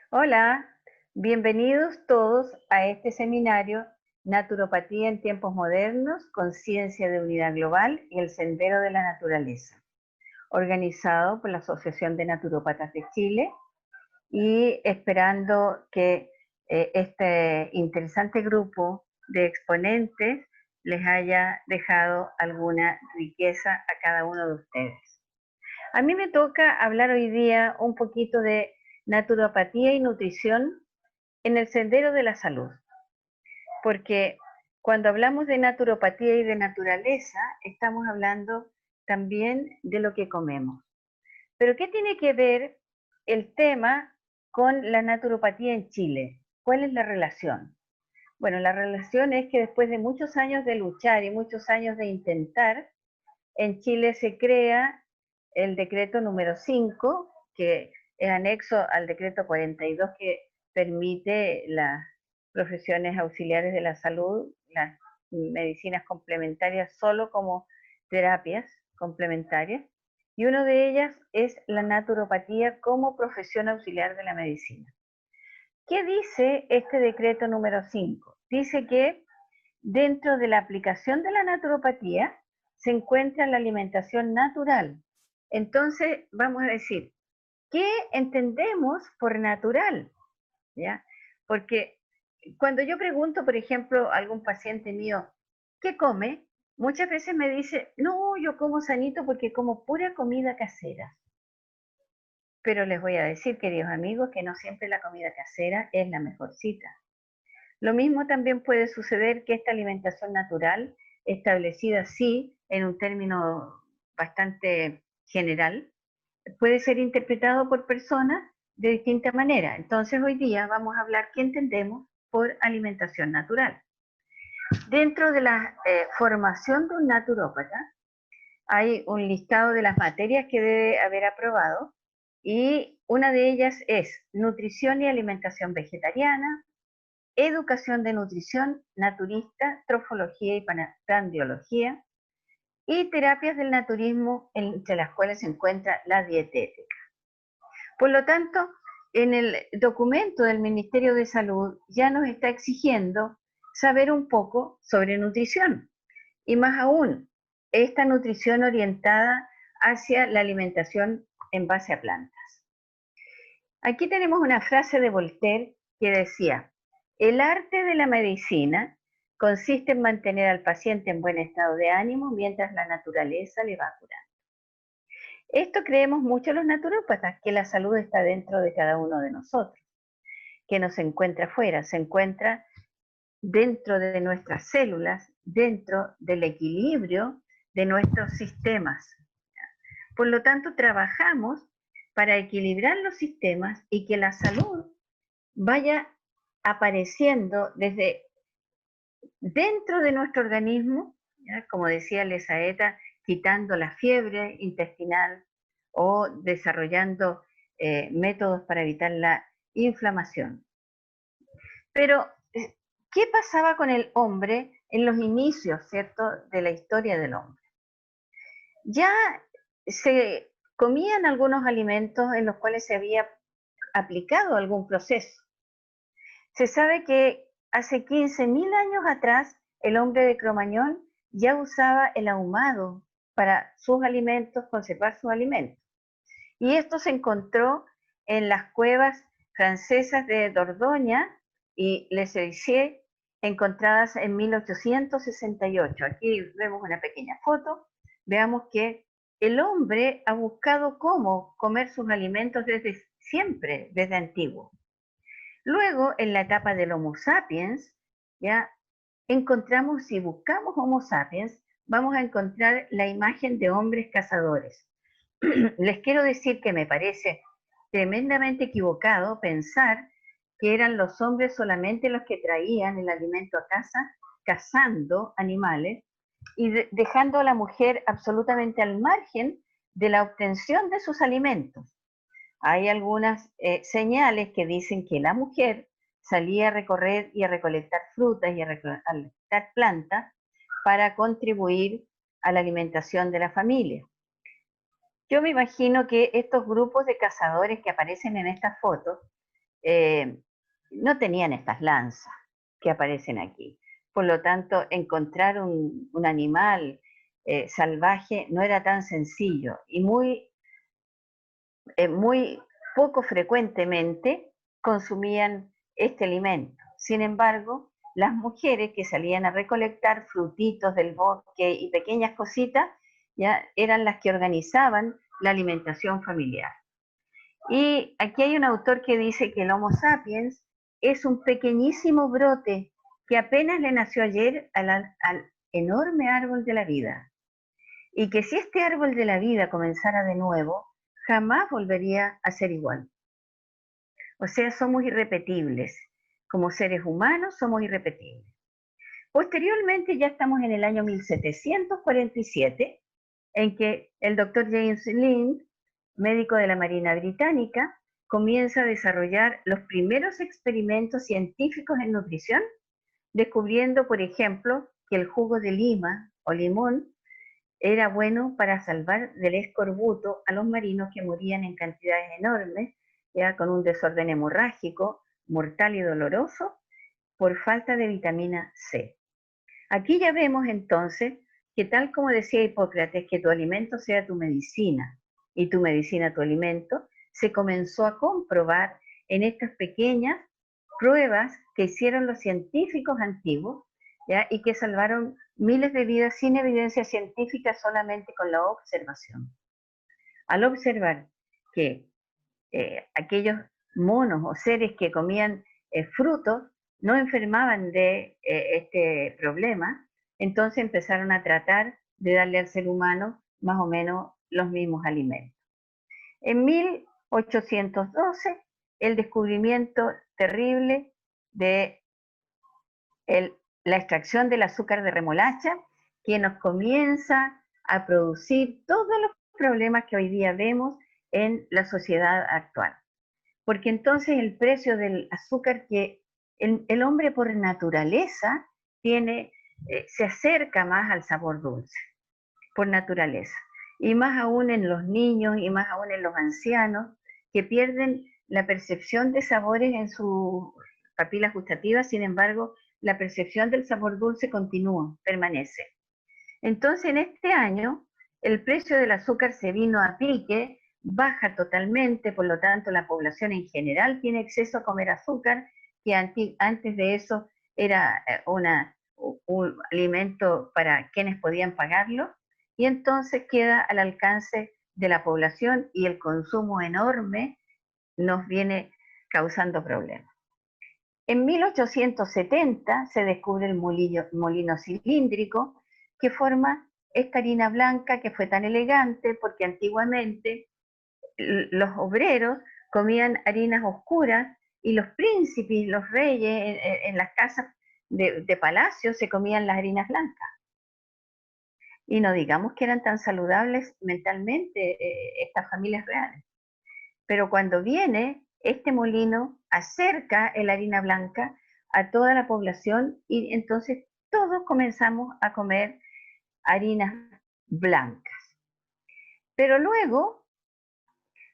Hola, bienvenidos todos a este seminario Naturopatía en tiempos modernos, conciencia de unidad global y el sendero de la naturaleza, organizado por la Asociación de Naturópatas de Chile y esperando que este interesante grupo de exponentes les haya dejado alguna riqueza a cada uno de ustedes. A mí me toca hablar hoy día un poquito de naturopatía y nutrición en el sendero de la salud, porque cuando hablamos de naturopatía y de naturaleza, estamos hablando también de lo que comemos. Pero ¿qué tiene que ver el tema con la naturopatía en Chile? ¿Cuál es la relación? Bueno, la relación es que después de muchos años de luchar y muchos años de intentar, en Chile se crea el decreto número 5, que es anexo al decreto 42, que permite las profesiones auxiliares de la salud, las medicinas complementarias solo como terapias complementarias, y una de ellas es la naturopatía como profesión auxiliar de la medicina. ¿Qué dice este decreto número 5? Dice que dentro de la aplicación de la naturopatía se encuentra la alimentación natural. Entonces, vamos a decir, ¿qué entendemos por natural? ¿Ya? Porque cuando yo pregunto, por ejemplo, a algún paciente mío, ¿qué come? Muchas veces me dice, no, yo como sanito porque como pura comida casera. Pero les voy a decir, queridos amigos, que no siempre la comida casera es la mejor cita. Lo mismo también puede suceder que esta alimentación natural, establecida sí en un término bastante general, puede ser interpretado por personas de distinta manera. Entonces hoy día vamos a hablar qué entendemos por alimentación natural. Dentro de la formación de un naturópata hay un listado de las materias que debe haber aprobado y una de ellas es nutrición y alimentación vegetariana, educación de nutrición naturista, trofología y panbiología, y terapias del naturismo, entre las cuales se encuentra la dietética. Por lo tanto, en el documento del Ministerio de Salud ya nos está exigiendo saber un poco sobre nutrición, y más aún, esta nutrición orientada hacia la alimentación en base a plantas. Aquí tenemos una frase de Voltaire que decía, el arte de la medicina consiste en mantener al paciente en buen estado de ánimo mientras la naturaleza le va curando. Esto creemos mucho los naturópatas, que la salud está dentro de cada uno de nosotros, que no se encuentra afuera, se encuentra dentro de nuestras células, dentro del equilibrio de nuestros sistemas. Por lo tanto, trabajamos para equilibrar los sistemas y que la salud vaya apareciendo desde dentro de nuestro organismo, ¿ya? Como decía Lesaeta, quitando la fiebre intestinal o desarrollando métodos para evitar la inflamación. Pero, ¿qué pasaba con el hombre en los inicios, ¿cierto?, de la historia del hombre? Ya se comían algunos alimentos en los cuales se había aplicado algún proceso. Se sabe que hace 15.000 años atrás el hombre de Cromañón ya usaba el ahumado para sus alimentos, conservar sus alimentos. Y esto se encontró en las cuevas francesas de Dordoña y Les Cerisier, encontradas en 1868. Aquí vemos una pequeña foto. Veamos que el hombre ha buscado cómo comer sus alimentos desde siempre, desde antiguo. Luego, en la etapa del Homo sapiens, ya encontramos, si buscamos Homo sapiens, vamos a encontrar la imagen de hombres cazadores. Les quiero decir que me parece tremendamente equivocado pensar que eran los hombres solamente los que traían el alimento a casa, cazando animales y dejando a la mujer absolutamente al margen de la obtención de sus alimentos. Hay algunas señales que dicen que la mujer salía a recorrer y a recolectar frutas y a recolectar plantas para contribuir a la alimentación de la familia. Yo me imagino que estos grupos de cazadores que aparecen en estas fotos eh, no tenían estas lanzas que aparecen aquí. Por lo tanto, encontrar un animal salvaje no era tan sencillo y muy poco frecuentemente consumían este alimento. Sin embargo, las mujeres que salían a recolectar frutitos del bosque y pequeñas cositas, ya eran las que organizaban la alimentación familiar. Y aquí hay un autor que dice que el Homo sapiens es un pequeñísimo brote que apenas le nació ayer al enorme árbol de la vida. Y que si este árbol de la vida comenzara de nuevo, jamás volvería a ser igual. O sea, somos irrepetibles. Como seres humanos somos irrepetibles. Posteriormente ya estamos en el año 1747, en que el doctor James Lind, médico de la Marina Británica, comienza a desarrollar los primeros experimentos científicos en nutrición, descubriendo, por ejemplo, que el jugo de lima o limón era bueno para salvar del escorbuto a los marinos que morían en cantidades enormes, ya con un desorden hemorrágico mortal y doloroso por falta de vitamina C. Aquí ya vemos entonces que tal como decía Hipócrates, que tu alimento sea tu medicina y tu medicina tu alimento, se comenzó a comprobar en estas pequeñas pruebas que hicieron los científicos antiguos, ¿ya? Y que salvaron miles de vidas sin evidencia científica, solamente con la observación. Al observar que aquellos monos o seres que comían frutos no enfermaban de este problema, entonces empezaron a tratar de darle al ser humano más o menos los mismos alimentos. En 1812, el descubrimiento terrible de la extracción del azúcar de remolacha, que nos comienza a producir todos los problemas que hoy día vemos en la sociedad actual. Porque entonces el precio del azúcar, que el hombre por naturaleza tiene, se acerca más al sabor dulce, por naturaleza. Y más aún en los niños y más aún en los ancianos, que pierden la percepción de sabores en sus papilas gustativas. Sin embargo, la percepción del sabor dulce continúa, permanece. Entonces, en este año, el precio del azúcar se vino a pique, baja totalmente, por lo tanto, la población en general tiene acceso a comer azúcar, que antes de eso era un alimento para quienes podían pagarlo, y entonces queda al alcance de la población y el consumo enorme nos viene causando problemas. En 1870 se descubre el molino cilíndrico, que forma esta harina blanca que fue tan elegante porque antiguamente los obreros comían harinas oscuras y los príncipes, los reyes en las casas de palacio se comían las harinas blancas. Y no digamos que eran tan saludables mentalmente estas familias reales. Pero cuando viene este molino, acerca la harina blanca a toda la población y entonces todos comenzamos a comer harinas blancas. Pero luego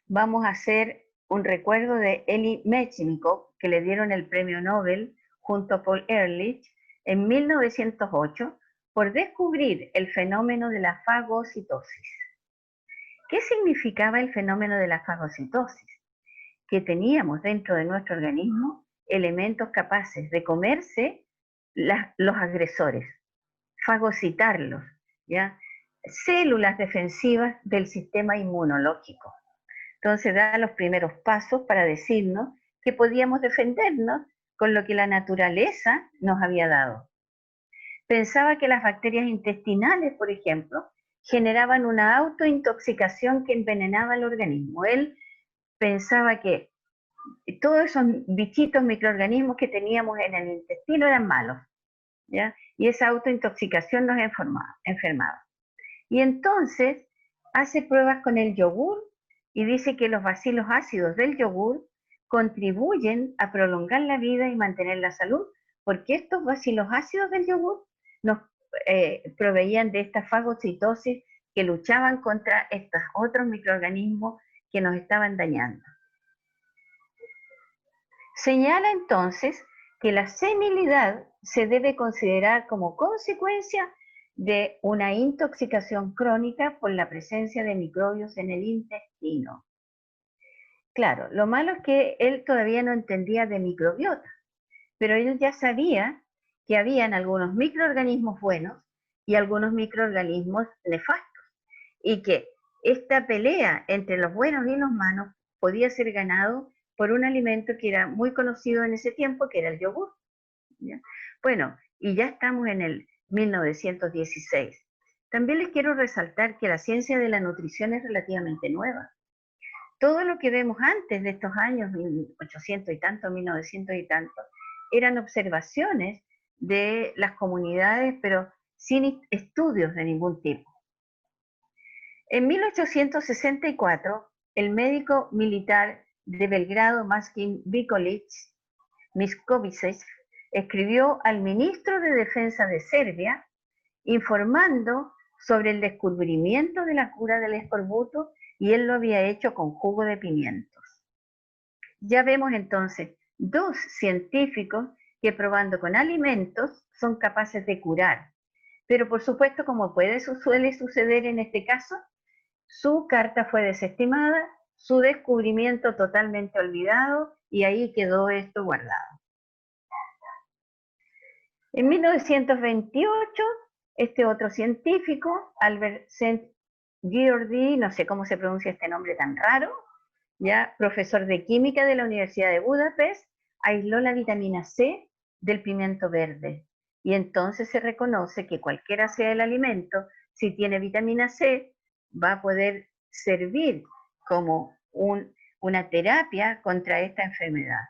vamos a hacer un recuerdo de Elie Metchnikoff, que le dieron el premio Nobel junto a Paul Ehrlich en 1908 por descubrir el fenómeno de la fagocitosis. ¿Qué significaba el fenómeno de la fagocitosis? Que teníamos dentro de nuestro organismo elementos capaces de comerse los agresores, fagocitarlos, ¿ya? Células defensivas del sistema inmunológico. Entonces da los primeros pasos para decirnos que podíamos defendernos con lo que la naturaleza nos había dado. Pensaba que las bacterias intestinales, por ejemplo, generaban una autointoxicación que envenenaba el organismo. Él pensaba que todos esos bichitos, microorganismos que teníamos en el intestino eran malos, ¿ya? Y esa autointoxicación nos enfermaba. Y entonces hace pruebas con el yogur y dice que los bacilos ácidos del yogur contribuyen a prolongar la vida y mantener la salud, porque estos bacilos ácidos del yogur nos proveían de esta fagocitosis que luchaban contra estos otros microorganismos que nos estaban dañando. Señala entonces que la senilidad se debe considerar como consecuencia de una intoxicación crónica por la presencia de microbios en el intestino. Claro, lo malo es que él todavía no entendía de microbiota, pero él ya sabía que habían algunos microorganismos buenos y algunos microorganismos nefastos, y que esta pelea entre los buenos y los malos podía ser ganado por un alimento que era muy conocido en ese tiempo, que era el yogur. ¿Ya? Bueno, y ya estamos en el 1916. También les quiero resaltar que la ciencia de la nutrición es relativamente nueva. Todo lo que vemos antes de estos años, 1800 y tanto, 1900 y tanto, eran observaciones de las comunidades, pero sin estudios de ningún tipo. En 1864, el médico militar de Belgrado, Maskin Misković, escribió al ministro de Defensa de Serbia informando sobre el descubrimiento de la cura del escorbuto, y él lo había hecho con jugo de pimientos. Ya vemos entonces dos científicos que probando con alimentos son capaces de curar. Pero por supuesto, como suele suceder en este caso, su carta fue desestimada, su descubrimiento totalmente olvidado, y ahí quedó esto guardado. En 1928, este otro científico, Albert Saint-Geordi, no sé cómo se pronuncia este nombre tan raro, ya profesor de química de la Universidad de Budapest, aisló la vitamina C del pimiento verde. Y entonces se reconoce que cualquiera sea el alimento, si tiene vitamina C, va a poder servir como una terapia contra esta enfermedad.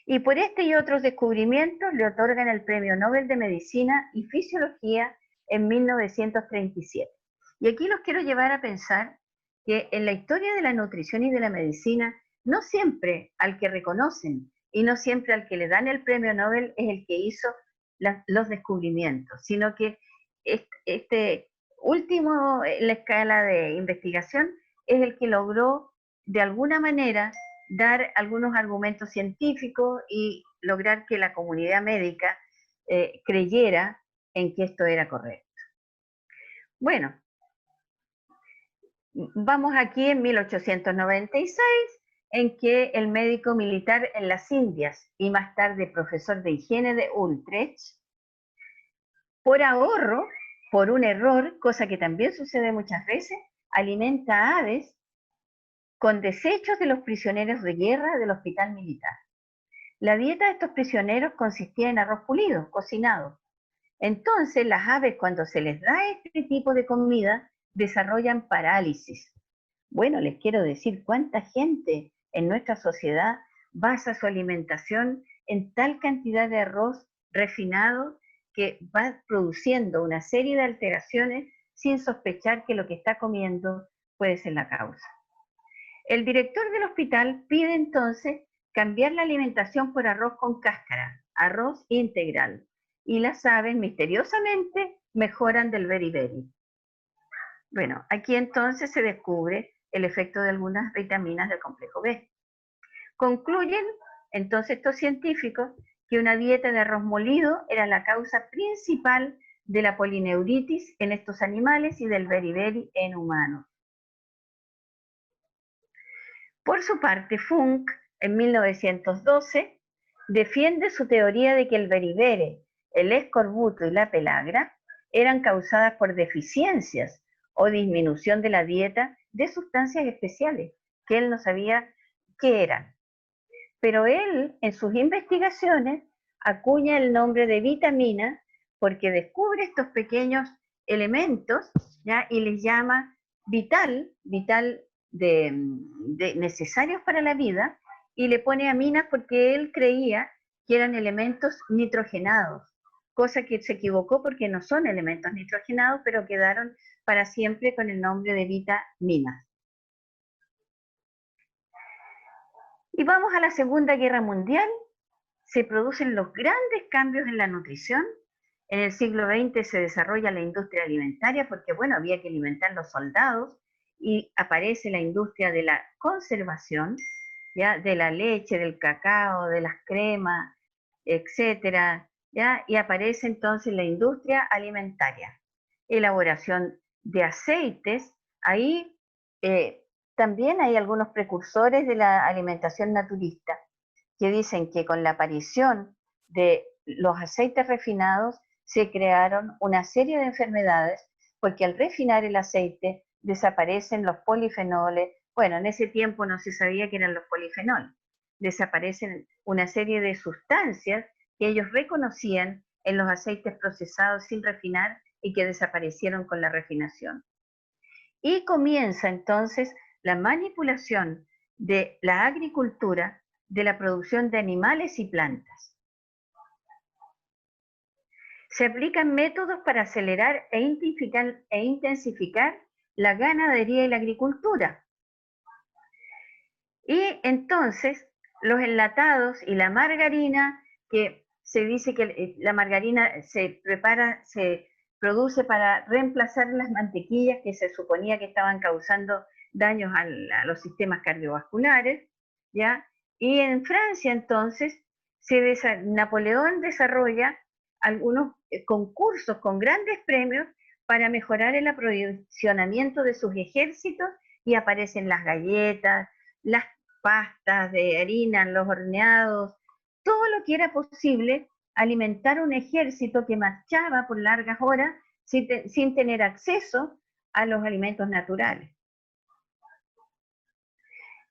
Y por este y otros descubrimientos le otorgan el Premio Nobel de Medicina y Fisiología en 1937. Y aquí los quiero llevar a pensar que en la historia de la nutrición y de la medicina, no siempre al que reconocen y no siempre al que le dan el premio Nobel es el que hizo los descubrimientos, sino que este último en la escala de investigación es el que logró de alguna manera dar algunos argumentos científicos y lograr que la comunidad médica creyera en que esto era correcto. Bueno, vamos aquí en 1896, en que el médico militar en las Indias y más tarde profesor de higiene de Utrecht, por ahorro, por un error, cosa que también sucede muchas veces, alimenta a aves con desechos de los prisioneros de guerra del hospital militar. La dieta de estos prisioneros consistía en arroz pulido, cocinado. Entonces, las aves, cuando se les da este tipo de comida, desarrollan parálisis. Bueno, les quiero decir cuánta gente en nuestra sociedad basa su alimentación en tal cantidad de arroz refinado que va produciendo una serie de alteraciones sin sospechar que lo que está comiendo puede ser la causa. El director del hospital pide entonces cambiar la alimentación por arroz con cáscara, arroz integral, y las aves misteriosamente mejoran del beriberi. Bueno, aquí entonces se descubre el efecto de algunas vitaminas del complejo B. Concluyen entonces estos científicos que una dieta de arroz molido era la causa principal de la polineuritis en estos animales y del beriberi en humanos. Por su parte, Funk, en 1912, defiende su teoría de que el beriberi, el escorbuto y la pelagra eran causadas por deficiencias o disminución de la dieta de sustancias especiales que él no sabía qué eran. Pero él, en sus investigaciones, acuña el nombre de vitamina porque descubre estos pequeños elementos, ¿ya? Y les llama vital necesarios para la vida, y le pone aminas porque él creía que eran elementos nitrogenados, cosa que se equivocó porque no son elementos nitrogenados, pero quedaron para siempre con el nombre de vitaminas. Y vamos a la Segunda Guerra Mundial. Se producen los grandes cambios en la nutrición. En el siglo XX se desarrolla la industria alimentaria porque, bueno, había que alimentar a los soldados, y aparece la industria de la conservación. ¿ya? De la leche, del cacao, de las cremas, etcétera, ¿ya? Y aparece entonces la industria alimentaria, elaboración de aceites. Ahí también hay algunos precursores de la alimentación naturista que dicen que con la aparición de los aceites refinados se crearon una serie de enfermedades, porque al refinar el aceite desaparecen los polifenoles. Bueno, en ese tiempo no se sabía que eran los polifenoles. Desaparecen una serie de sustancias que ellos reconocían en los aceites procesados sin refinar y que desaparecieron con la refinación. Y comienza entonces la manipulación de la agricultura, de la producción de animales y plantas. Se aplican métodos para acelerar e intensificar la ganadería y la agricultura. Y entonces los enlatados y la margarina, que se dice que la margarina se produce para reemplazar las mantequillas que se suponía que estaban causando daños a los sistemas cardiovasculares, ¿ya? Y en Francia entonces Napoleón desarrolla algunos concursos con grandes premios para mejorar el aprovisionamiento de sus ejércitos, y aparecen las galletas, las pastas de harina, los horneados, todo lo que era posible alimentar un ejército que marchaba por largas horas sin tener acceso a los alimentos naturales.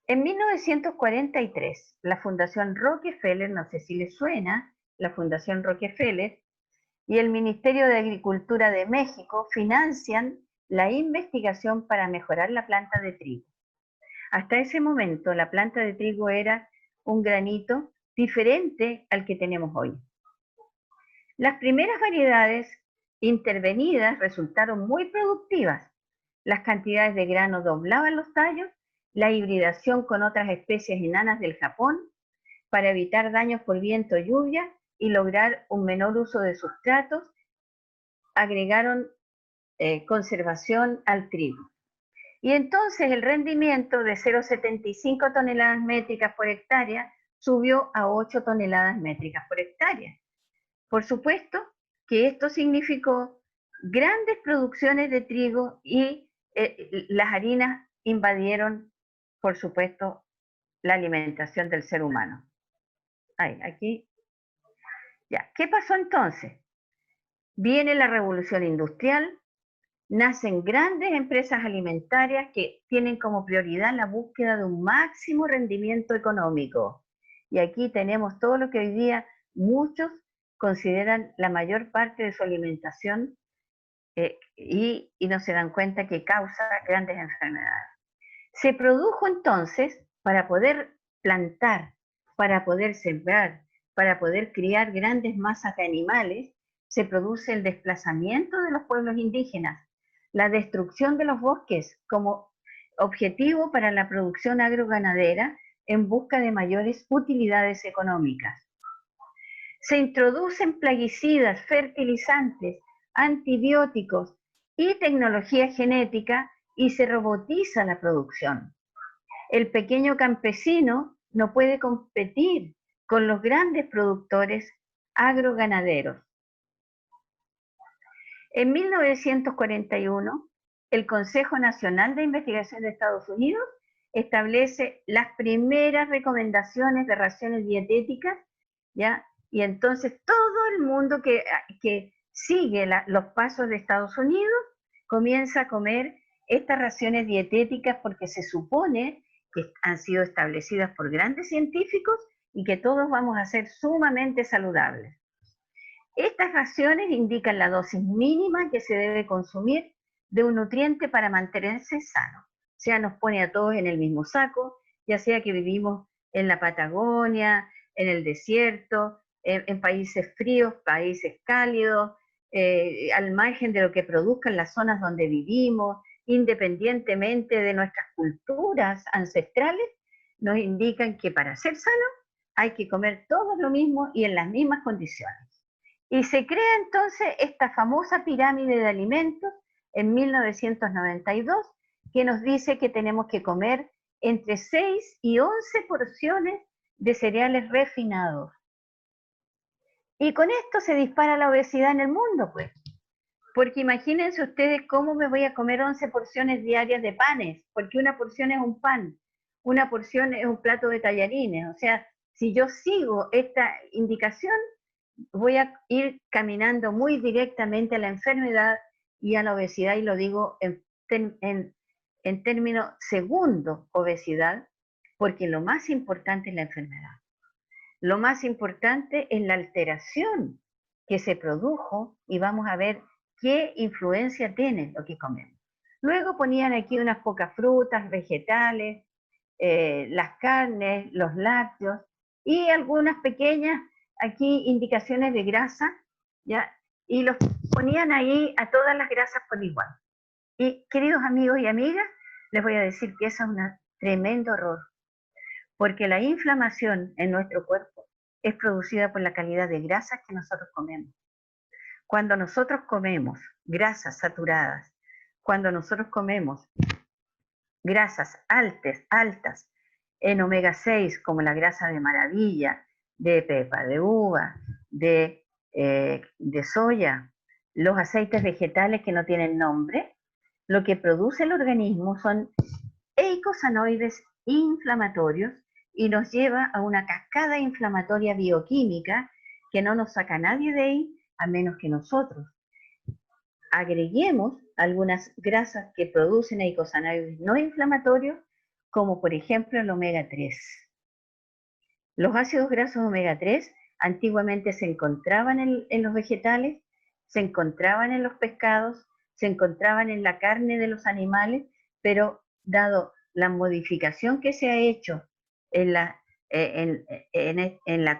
En 1943, la Fundación Rockefeller, no sé si les suena, la Fundación Rockefeller y el Ministerio de Agricultura de México financian la investigación para mejorar la planta de trigo. Hasta ese momento la planta de trigo era un granito diferente al que tenemos hoy. Las primeras variedades intervenidas resultaron muy productivas. Las cantidades de grano doblaban los tallos, la hibridación con otras especies enanas del Japón para evitar daños por viento o lluvia y lograr un menor uso de sustratos, agregaron conservación al trigo. Y entonces el rendimiento de 0,75 toneladas métricas por hectárea subió a 8 toneladas métricas por hectárea. Por supuesto que esto significó grandes producciones de trigo y las harinas invadieron, por supuesto, la alimentación del ser humano. Aquí. Ya. ¿Qué pasó entonces? Viene la revolución industrial, nacen grandes empresas alimentarias que tienen como prioridad la búsqueda de un máximo rendimiento económico. Y aquí tenemos todo lo que hoy día muchos consideran la mayor parte de su alimentación y no se dan cuenta que causa grandes enfermedades. Se produjo entonces, para poder plantar, para poder sembrar, para poder criar grandes masas de animales, se produce el desplazamiento de los pueblos indígenas, la destrucción de los bosques como objetivo para la producción agroganadera en busca de mayores utilidades económicas. Se introducen plaguicidas, fertilizantes, antibióticos y tecnología genética y se robotiza la producción. El pequeño campesino no puede competir con los grandes productores agroganaderos. En 1941, el Consejo Nacional de Investigación de Estados Unidos establece las primeras recomendaciones de raciones dietéticas, ¿ya? Y entonces todo el mundo que sigue los pasos de Estados Unidos comienza a comer estas raciones dietéticas porque se supone que han sido establecidas por grandes científicos y que todos vamos a ser sumamente saludables. Estas raciones indican la dosis mínima que se debe consumir de un nutriente para mantenerse sano. O sea, nos pone a todos en el mismo saco, ya sea que vivimos en la Patagonia, en el desierto, en países fríos, países cálidos, al margen de lo que produzcan las zonas donde vivimos, independientemente de nuestras culturas ancestrales, nos indican que para ser sano hay que comer todo lo mismo y en las mismas condiciones. Y se crea entonces esta famosa pirámide de alimentos en 1992 que nos dice que tenemos que comer entre 6 y 11 porciones de cereales refinados. Y con esto se dispara la obesidad en el mundo, pues. Porque imagínense ustedes cómo me voy a comer 11 porciones diarias de panes, porque una porción es un pan, una porción es un plato de tallarines. O sea, si yo sigo esta indicación, voy a ir caminando muy directamente a la enfermedad y a la obesidad, y lo digo en términos segundo, obesidad, porque lo más importante es la enfermedad. Lo más importante es la alteración que se produjo y vamos a ver qué influencia tiene lo que comemos. Luego ponían aquí unas pocas frutas, vegetales, las carnes, los lácteos y algunas pequeñas aquí indicaciones de grasa, ¿ya? Y los ponían ahí a todas las grasas por igual. Y queridos amigos y amigas, les voy a decir que eso es un tremendo error, porque la inflamación en nuestro cuerpo es producida por la calidad de grasas que nosotros comemos. Cuando nosotros comemos grasas saturadas, cuando nosotros comemos grasas altas en omega 6, como la grasa de maravilla, de pepa de uva, de soya, los aceites vegetales que no tienen nombre, lo que produce el organismo son eicosanoides inflamatorios y nos lleva a una cascada inflamatoria bioquímica que no nos saca nadie de ahí a menos que nosotros agreguemos algunas grasas que producen eicosanoides no inflamatorios, como por ejemplo el omega 3. Los ácidos grasos omega 3 antiguamente se encontraban en los vegetales, se encontraban en los pescados, se encontraban en la carne de los animales, pero dado la modificación que se ha hecho en la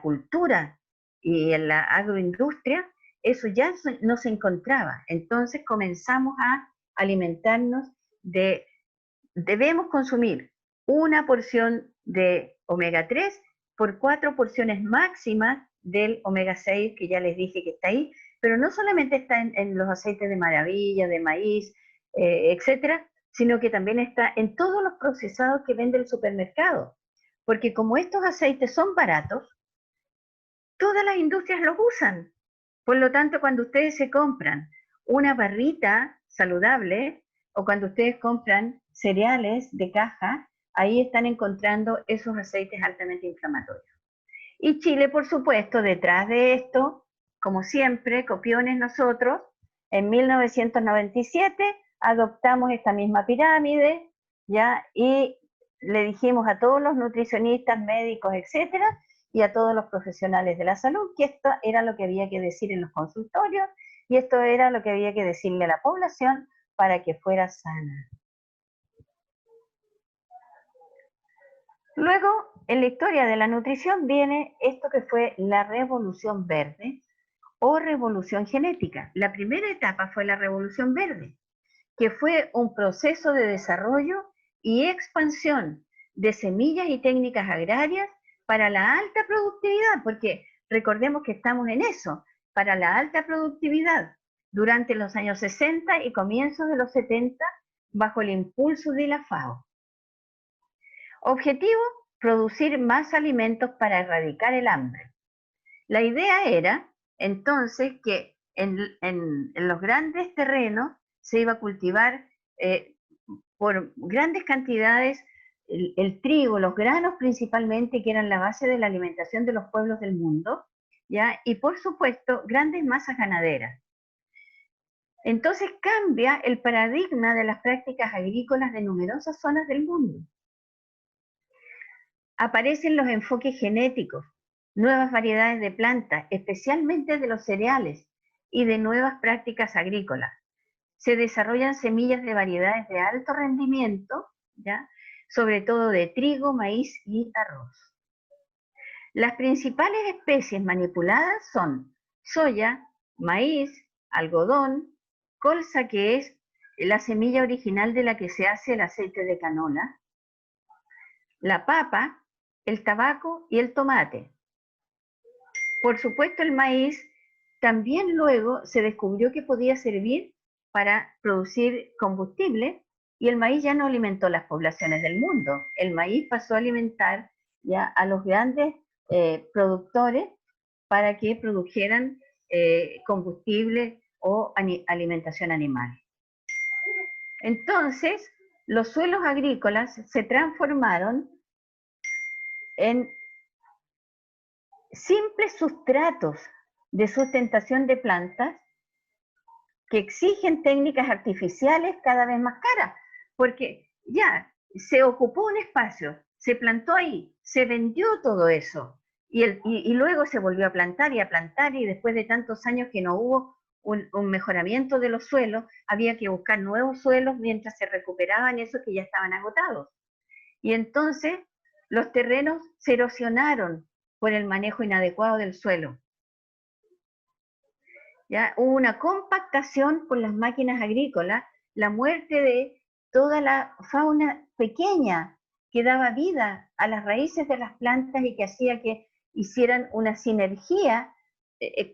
cultura y en la agroindustria, eso ya no se encontraba. Entonces comenzamos a alimentarnos debemos consumir una porción de omega 3 por 4 porciones máximas del omega 6, que ya les dije que está ahí, pero no solamente está en los aceites de maravilla, de maíz, etcétera, sino que también está en todos los procesados que vende el supermercado. Porque como estos aceites son baratos, todas las industrias los usan. Por lo tanto, cuando ustedes se compran una barrita saludable o cuando ustedes compran cereales de caja, ahí están encontrando esos aceites altamente inflamatorios. Y Chile, por supuesto, detrás de esto, como siempre, copiones nosotros, en 1997 adoptamos esta misma pirámide, ¿ya? Y le dijimos a todos los nutricionistas, médicos, etcétera, y a todos los profesionales de la salud que esto era lo que había que decir en los consultorios y esto era lo que había que decirle a la población para que fuera sana. Luego, en la historia de la nutrición viene esto que fue la revolución verde o revolución genética. La primera etapa fue la revolución verde, que fue un proceso de desarrollo y expansión de semillas y técnicas agrarias para la alta productividad, porque recordemos que estamos en eso, para la alta productividad, durante los años 60 y comienzos de los 70, bajo el impulso de la FAO. Objetivo, producir más alimentos para erradicar el hambre. La idea era, entonces, que en los grandes terrenos se iba a cultivar por grandes cantidades el trigo, los granos principalmente, que eran la base de la alimentación de los pueblos del mundo, ¿ya? Y por supuesto, grandes masas ganaderas. Entonces cambia el paradigma de las prácticas agrícolas de numerosas zonas del mundo. Aparecen los enfoques genéticos, nuevas variedades de plantas, especialmente de los cereales, y de nuevas prácticas agrícolas. Se desarrollan semillas de variedades de alto rendimiento, ¿ya? Sobre todo de trigo, maíz y arroz. Las principales especies manipuladas son soya, maíz, algodón, colza, que es la semilla original de la que se hace el aceite de canola, la papa, el tabaco y el tomate. Por supuesto, el maíz también luego se descubrió que podía servir para producir combustible y el maíz ya no alimentó las poblaciones del mundo. El maíz pasó a alimentar ya a los grandes productores para que produjeran combustible o alimentación animal. Entonces, los suelos agrícolas se transformaron en simples sustratos de sustentación de plantas que exigen técnicas artificiales cada vez más caras, porque ya se ocupó un espacio, se plantó ahí, se vendió todo eso, y luego se volvió a plantar, y después de tantos años que no hubo un mejoramiento de los suelos, había que buscar nuevos suelos mientras se recuperaban esos que ya estaban agotados. Y entonces los terrenos se erosionaron por el manejo inadecuado del suelo. ¿Ya? Hubo una compactación por las máquinas agrícolas, la muerte de toda la fauna pequeña que daba vida a las raíces de las plantas y que hacía que hicieran una sinergia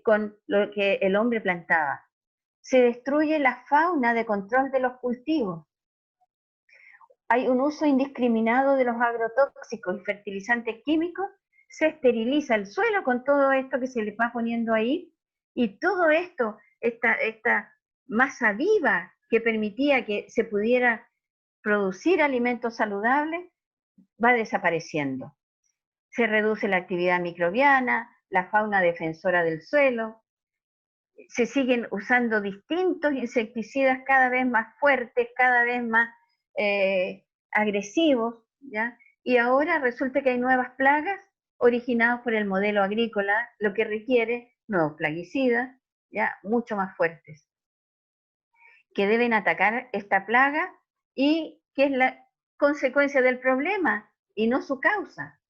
con lo que el hombre plantaba. Se destruye la fauna de control de los cultivos. Hay un uso indiscriminado de los agrotóxicos y fertilizantes químicos, se esteriliza el suelo con todo esto que se le va poniendo ahí, y todo esto, esta masa viva que permitía que se pudiera producir alimentos saludables, va desapareciendo. Se reduce la actividad microbiana, la fauna defensora del suelo, se siguen usando distintos insecticidas cada vez más fuertes, cada vez más agresivos, ¿ya? Y ahora resulta que hay nuevas plagas originadas por el modelo agrícola, lo que requiere nuevos plaguicidas, ¿ya? Mucho más fuertes, que deben atacar esta plaga y que es la consecuencia del problema y no su causa.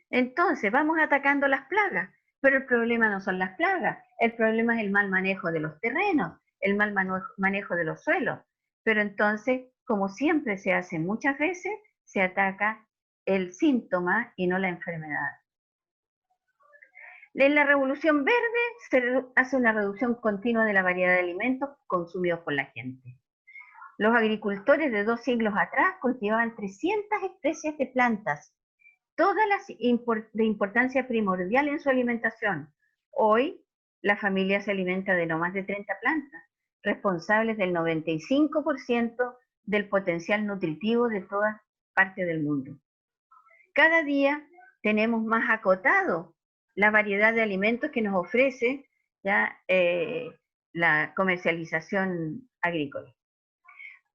Entonces, vamos atacando las plagas, pero el problema no son las plagas, el problema es el mal manejo de los terrenos, el mal manejo de los suelos. Pero entonces, como siempre se hace muchas veces, se ataca el síntoma y no la enfermedad. En la Revolución Verde se hace una reducción continua de la variedad de alimentos consumidos por la gente. Los agricultores de 2 siglos atrás cultivaban 300 especies de plantas, todas las de importancia primordial en su alimentación. Hoy, la familia se alimenta de no más de 30 plantas, responsables del 95% del potencial nutritivo de todas partes del mundo. Cada día tenemos más acotado la variedad de alimentos que nos ofrece ya, la comercialización agrícola.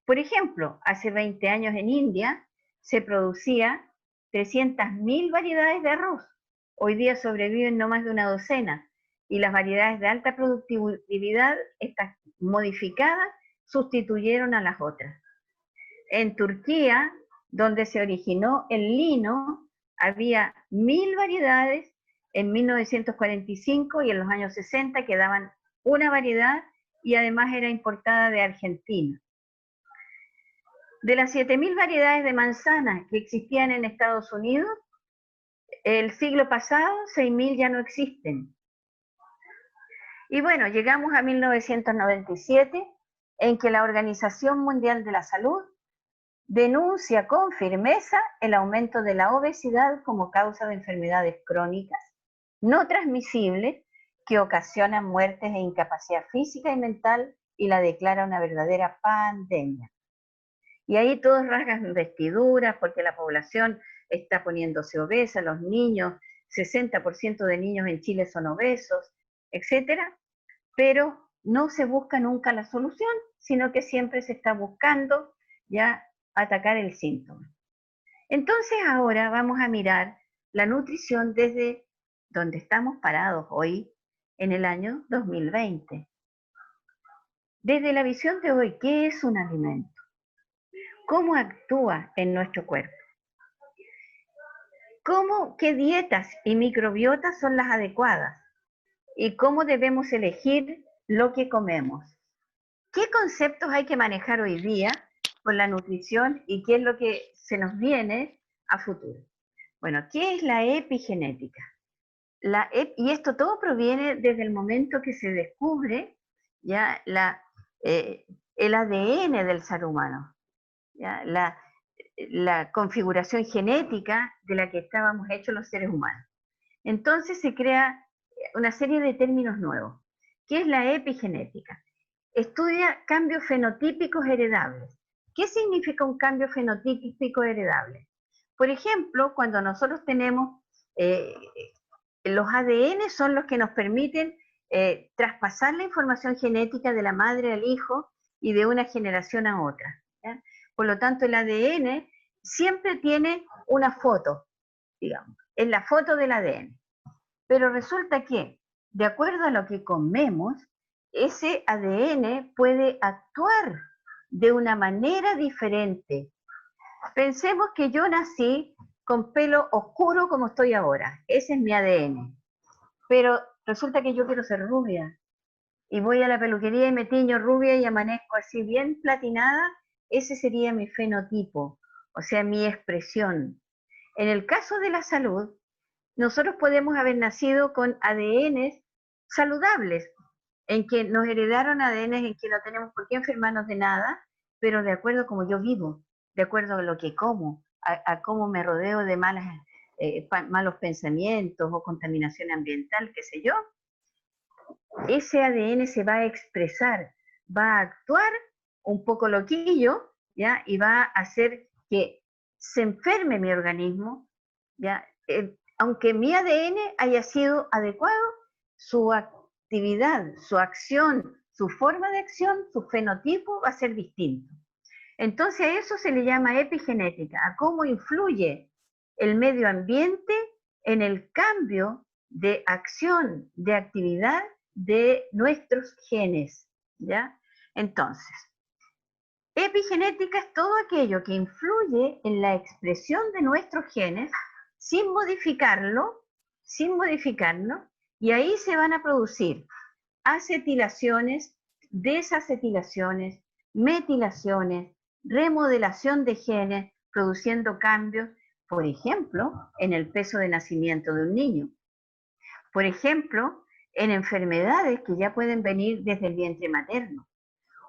Por ejemplo, hace 20 años en India se producía 300.000 variedades de arroz. Hoy día sobreviven no más de una docena, y las variedades de alta productividad, estas modificadas, sustituyeron a las otras. En Turquía, donde se originó el lino, había 1.000 variedades en 1945, y en los años 60 quedaban una variedad, y además era importada de Argentina. De las 7.000 variedades de manzanas que existían en Estados Unidos, el siglo pasado 6.000 ya no existen. Y bueno, llegamos a 1997, en que la Organización Mundial de la Salud denuncia con firmeza el aumento de la obesidad como causa de enfermedades crónicas no transmisibles que ocasionan muertes e incapacidad física y mental, y la declara una verdadera pandemia. Y ahí todos rasgan vestiduras porque la población está poniéndose obesa, los niños, 60% de niños en Chile son obesos, etcétera, pero no se busca nunca la solución, sino que siempre se está buscando ya atacar el síntoma. Entonces ahora vamos a mirar la nutrición desde donde estamos parados hoy en el año 2020. Desde la visión de hoy, ¿qué es un alimento? ¿Cómo actúa en nuestro cuerpo? ¿Qué dietas y microbiotas son las adecuadas? ¿Y cómo debemos elegir lo que comemos? ¿Qué conceptos hay que manejar hoy día con la nutrición y qué es lo que se nos viene a futuro? Bueno, ¿qué es la epigenética? Y esto todo proviene desde el momento que se descubre ya el ADN del ser humano. ¿ya? La configuración genética de la que estábamos hechos los seres humanos. Entonces se crea una serie de términos nuevos. ¿Qué es la epigenética? Estudia cambios fenotípicos heredables. ¿Qué significa un cambio fenotípico heredable? Por ejemplo, cuando nosotros tenemos los ADN son los que nos permiten traspasar la información genética de la madre al hijo y de una generación a otra, ¿ya? Por lo tanto, el ADN siempre tiene una foto, digamos, es la foto del ADN. Pero resulta que, de acuerdo a lo que comemos, ese ADN puede actuar de una manera diferente. Pensemos que yo nací con pelo oscuro como estoy ahora, ese es mi ADN. Pero resulta que yo quiero ser rubia y voy a la peluquería y me tiño rubia y amanezco así bien platinada, ese sería mi fenotipo, o sea, mi expresión. En el caso de la salud, nosotros podemos haber nacido con ADNs saludables, en que nos heredaron ADNs en que no tenemos por qué enfermarnos de nada, pero de acuerdo a cómo yo vivo, de acuerdo a lo que como, a cómo me rodeo de malos pensamientos o contaminación ambiental, qué sé yo, ese ADN se va a expresar, va a actuar un poco loquillo, ¿ya? Y va a hacer que se enferme mi organismo, ¿ya? Aunque mi ADN haya sido adecuado, su actividad, su acción, su forma de acción, su fenotipo va a ser distinto. Entonces a eso se le llama epigenética, a cómo influye el medio ambiente en el cambio de acción, de actividad de nuestros genes, ¿ya? Entonces, epigenética es todo aquello que influye en la expresión de nuestros genes sin modificarlo, y ahí se van a producir acetilaciones, desacetilaciones, metilaciones, remodelación de genes, produciendo cambios, por ejemplo, en el peso de nacimiento de un niño. Por ejemplo, en enfermedades que ya pueden venir desde el vientre materno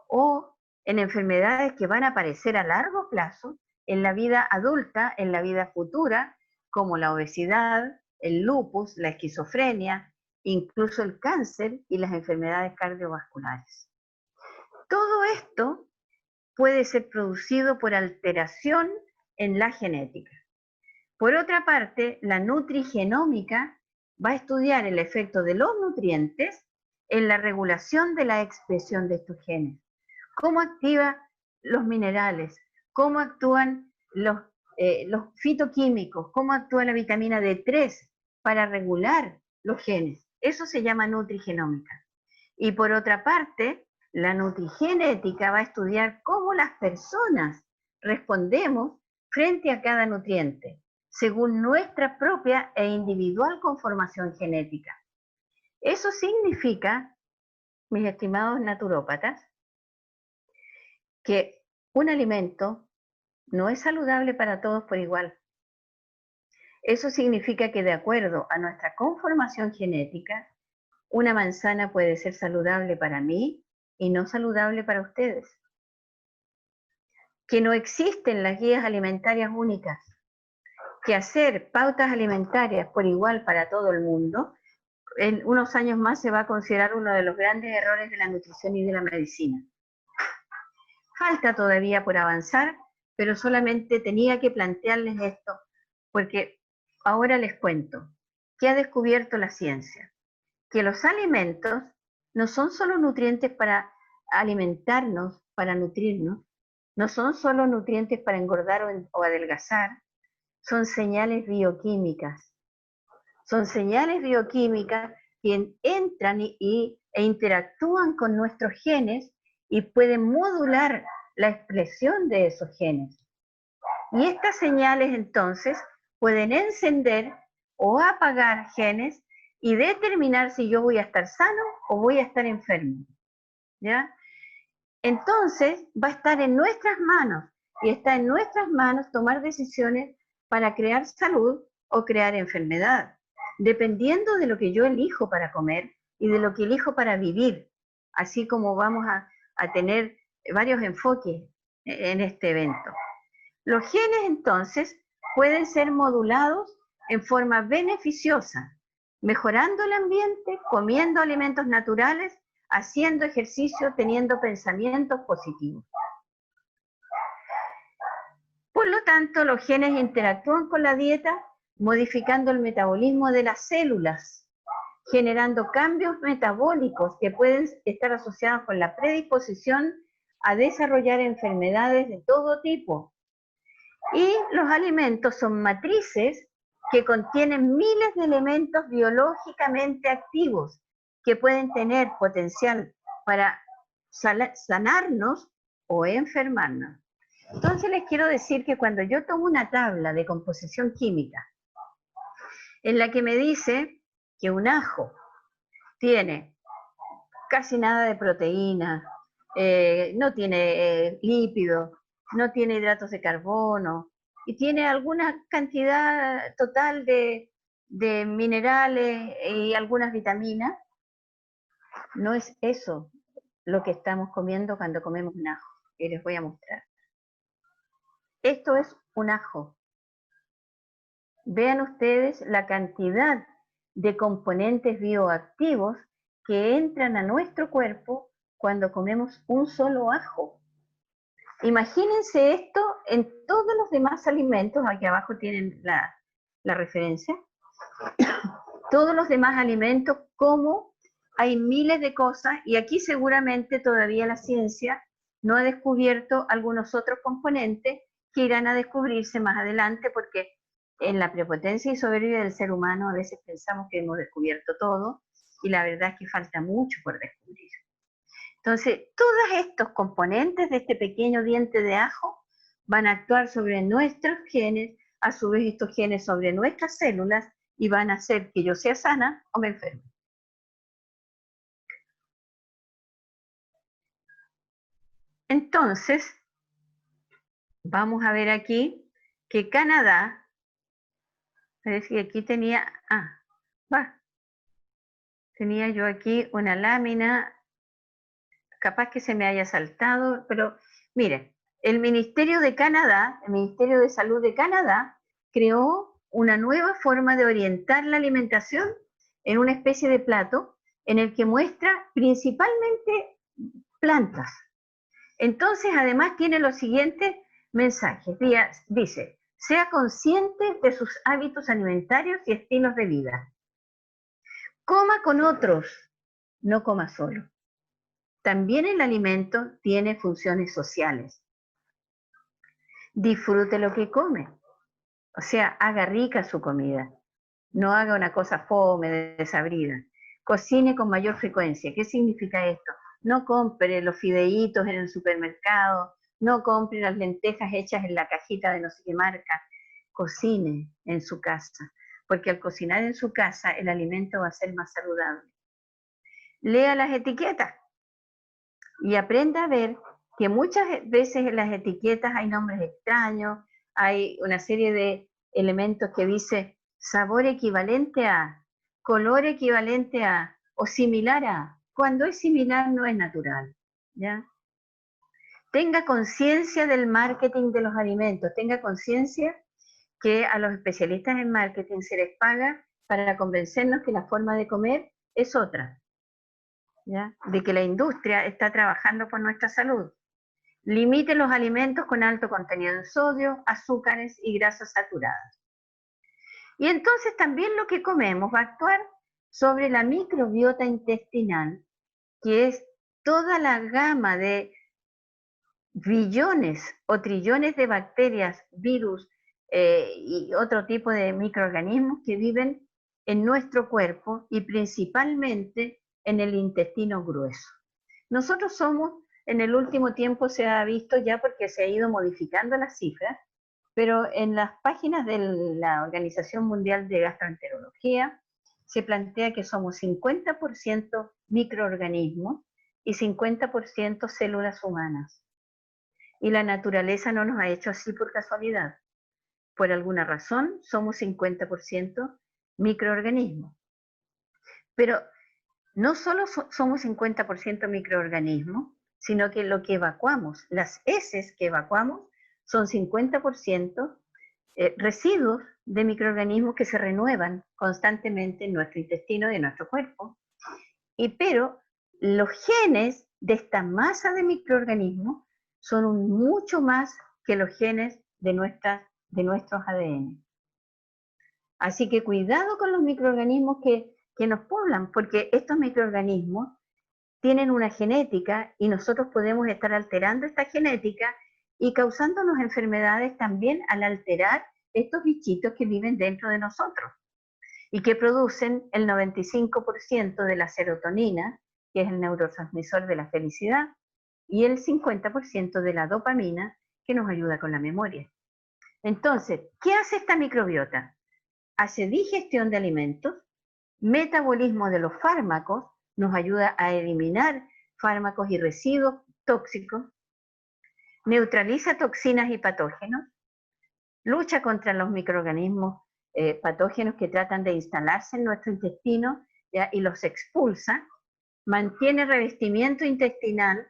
o en enfermedades que van a aparecer a largo plazo en la vida adulta, en la vida futura, como la obesidad, el lupus, la esquizofrenia, incluso el cáncer y las enfermedades cardiovasculares. Todo esto puede ser producido por alteración en la genética. Por otra parte, la nutrigenómica va a estudiar el efecto de los nutrientes en la regulación de la expresión de estos genes. Cómo activa los minerales, cómo actúan los fitoquímicos, cómo actúa la vitamina D3 para regular los genes. Eso se llama nutrigenómica. Y por otra parte, la nutrigenética va a estudiar cómo las personas respondemos frente a cada nutriente, según nuestra propia e individual conformación genética. Eso significa, mis estimados naturópatas, que un alimento no es saludable para todos por igual. Eso significa que de acuerdo a nuestra conformación genética, una manzana puede ser saludable para mí y no saludable para ustedes. Que no existen las guías alimentarias únicas. Que hacer pautas alimentarias por igual para todo el mundo, en unos años más se va a considerar uno de los grandes errores de la nutrición y de la medicina. Falta todavía por avanzar, pero solamente tenía que plantearles esto, porque ahora les cuento qué ha descubierto la ciencia. Que los alimentos no son solo nutrientes para alimentarnos, para nutrirnos, no son solo nutrientes para engordar o adelgazar, son señales bioquímicas. Son señales bioquímicas que entran e interactúan con nuestros genes y pueden modular la expresión de esos genes. Y estas señales entonces pueden encender o apagar genes y determinar si yo voy a estar sano o voy a estar enfermo, ¿ya? Entonces va a estar en nuestras manos y está en nuestras manos tomar decisiones para crear salud o crear enfermedad, dependiendo de lo que yo elijo para comer y de lo que elijo para vivir, así como vamos a tener varios enfoques en este evento. Los genes entonces pueden ser modulados en forma beneficiosa, mejorando el ambiente, comiendo alimentos naturales, haciendo ejercicio, teniendo pensamientos positivos. Por lo tanto, los genes interactúan con la dieta, modificando el metabolismo de las células, generando cambios metabólicos que pueden estar asociados con la predisposición a desarrollar enfermedades de todo tipo. Y los alimentos son matrices que contienen miles de elementos biológicamente activos que pueden tener potencial para sanarnos o enfermarnos. Entonces les quiero decir que cuando yo tomo una tabla de composición química en la que me dice que un ajo tiene casi nada de proteína, no tiene lípidos, no tiene hidratos de carbono y tiene alguna cantidad total de minerales y algunas vitaminas, no es eso lo que estamos comiendo cuando comemos un ajo, que les voy a mostrar. Esto es un ajo. Vean ustedes la cantidad de componentes bioactivos que entran a nuestro cuerpo cuando comemos un solo ajo. Imagínense esto en todos los demás alimentos, aquí abajo tienen la referencia, todos los demás alimentos, como hay miles de cosas, y aquí seguramente todavía la ciencia no ha descubierto algunos otros componentes que irán a descubrirse más adelante, porque en la prepotencia y soberbia del ser humano a veces pensamos que hemos descubierto todo, y la verdad es que falta mucho por descubrir. Entonces, todos estos componentes de este pequeño diente de ajo van a actuar sobre nuestros genes, a su vez estos genes sobre nuestras células, y van a hacer que yo sea sana o me enferme. Entonces, vamos a ver aquí que Canadá, parece que aquí tenía, tenía yo aquí una lámina, capaz que se me haya saltado, pero mire, el Ministerio de Canadá, el Ministerio de Salud de Canadá, creó una nueva forma de orientar la alimentación en una especie de plato en el que muestra principalmente plantas. Entonces, además tiene los siguientes mensajes. Dice, sea consciente de sus hábitos alimentarios y estilos de vida. Coma con otros, no coma solo. También el alimento tiene funciones sociales. Disfrute lo que come. O sea, haga rica su comida. No haga una cosa fome, desabrida. Cocine con mayor frecuencia. ¿Qué significa esto? No compre los fideitos en el supermercado, no compre las lentejas hechas en la cajita de no sé qué marca. Cocine en su casa, porque al cocinar en su casa el alimento va a ser más saludable. Lea las etiquetas y aprenda a ver que muchas veces en las etiquetas hay nombres extraños, hay una serie de elementos que dice sabor equivalente a, color equivalente a, o similar a. Cuando es similar no es natural, ¿ya? Tenga conciencia del marketing de los alimentos, tenga conciencia que a los especialistas en marketing se les paga para convencernos que la forma de comer es otra, ¿ya? De que la industria está trabajando por nuestra salud. Limite los alimentos con alto contenido en sodio, azúcares y grasas saturadas. Y entonces también lo que comemos va a actuar sobre la microbiota intestinal, que es toda la gama de billones o trillones de bacterias, virus y otro tipo de microorganismos que viven en nuestro cuerpo y principalmente en el intestino grueso. Nosotros somos, en el último tiempo se ha visto ya porque se ha ido modificando las cifras, pero en las páginas de la Organización Mundial de Gastroenterología se plantea que somos 50% microorganismos y 50% células humanas. Y la naturaleza no nos ha hecho así por casualidad. Por alguna razón somos 50% microorganismos. Pero no solo somos 50% microorganismos, sino que lo que evacuamos, las heces que evacuamos, son 50% residuos de microorganismos que se renuevan constantemente en nuestro intestino y en nuestro cuerpo. Pero los genes de esta masa de microorganismos son mucho más que los genes de nuestros ADN. Así que cuidado con los microorganismos que nos poblan, porque estos microorganismos tienen una genética y nosotros podemos estar alterando esta genética y causándonos enfermedades también al alterar estos bichitos que viven dentro de nosotros y que producen el 95% de la serotonina, que es el neurotransmisor de la felicidad, y el 50% de la dopamina, que nos ayuda con la memoria. Entonces, ¿qué hace esta microbiota? Hace digestión de alimentos, metabolismo de los fármacos, nos ayuda a eliminar fármacos y residuos tóxicos, neutraliza toxinas y patógenos, lucha contra los microorganismos patógenos que tratan de instalarse en nuestro intestino, ¿ya? Y los expulsa, mantiene revestimiento intestinal,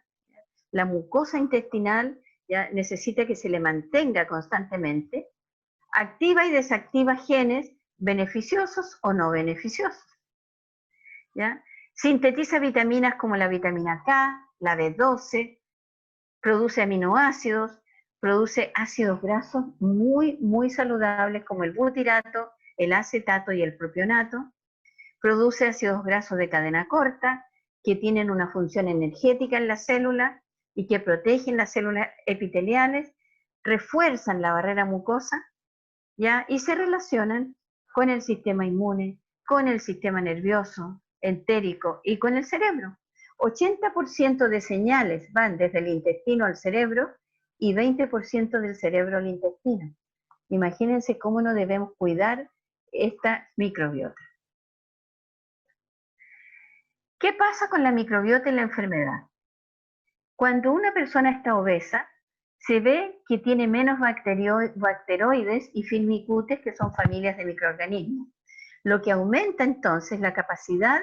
la mucosa intestinal ¿ya? Necesita que se le mantenga constantemente, activa y desactiva genes beneficiosos o no beneficiosos, ¿ya? Sintetiza vitaminas como la vitamina K, la B12, produce aminoácidos, produce ácidos grasos muy saludables como el butirato, el acetato y el propionato, produce ácidos grasos de cadena corta que tienen una función energética en la célula y que protegen las células epiteliales, refuerzan la barrera mucosa, ¿ya? Y se relacionan con el sistema inmune, con el sistema nervioso, entérico y con el cerebro. 80% de señales van desde el intestino al cerebro y 20% del cerebro al intestino. Imagínense cómo no debemos cuidar esta microbiota. ¿Qué pasa con la microbiota y la enfermedad? Cuando una persona está obesa, se ve que tiene menos bacteroides y firmicutes, que son familias de microorganismos, lo que aumenta entonces la capacidad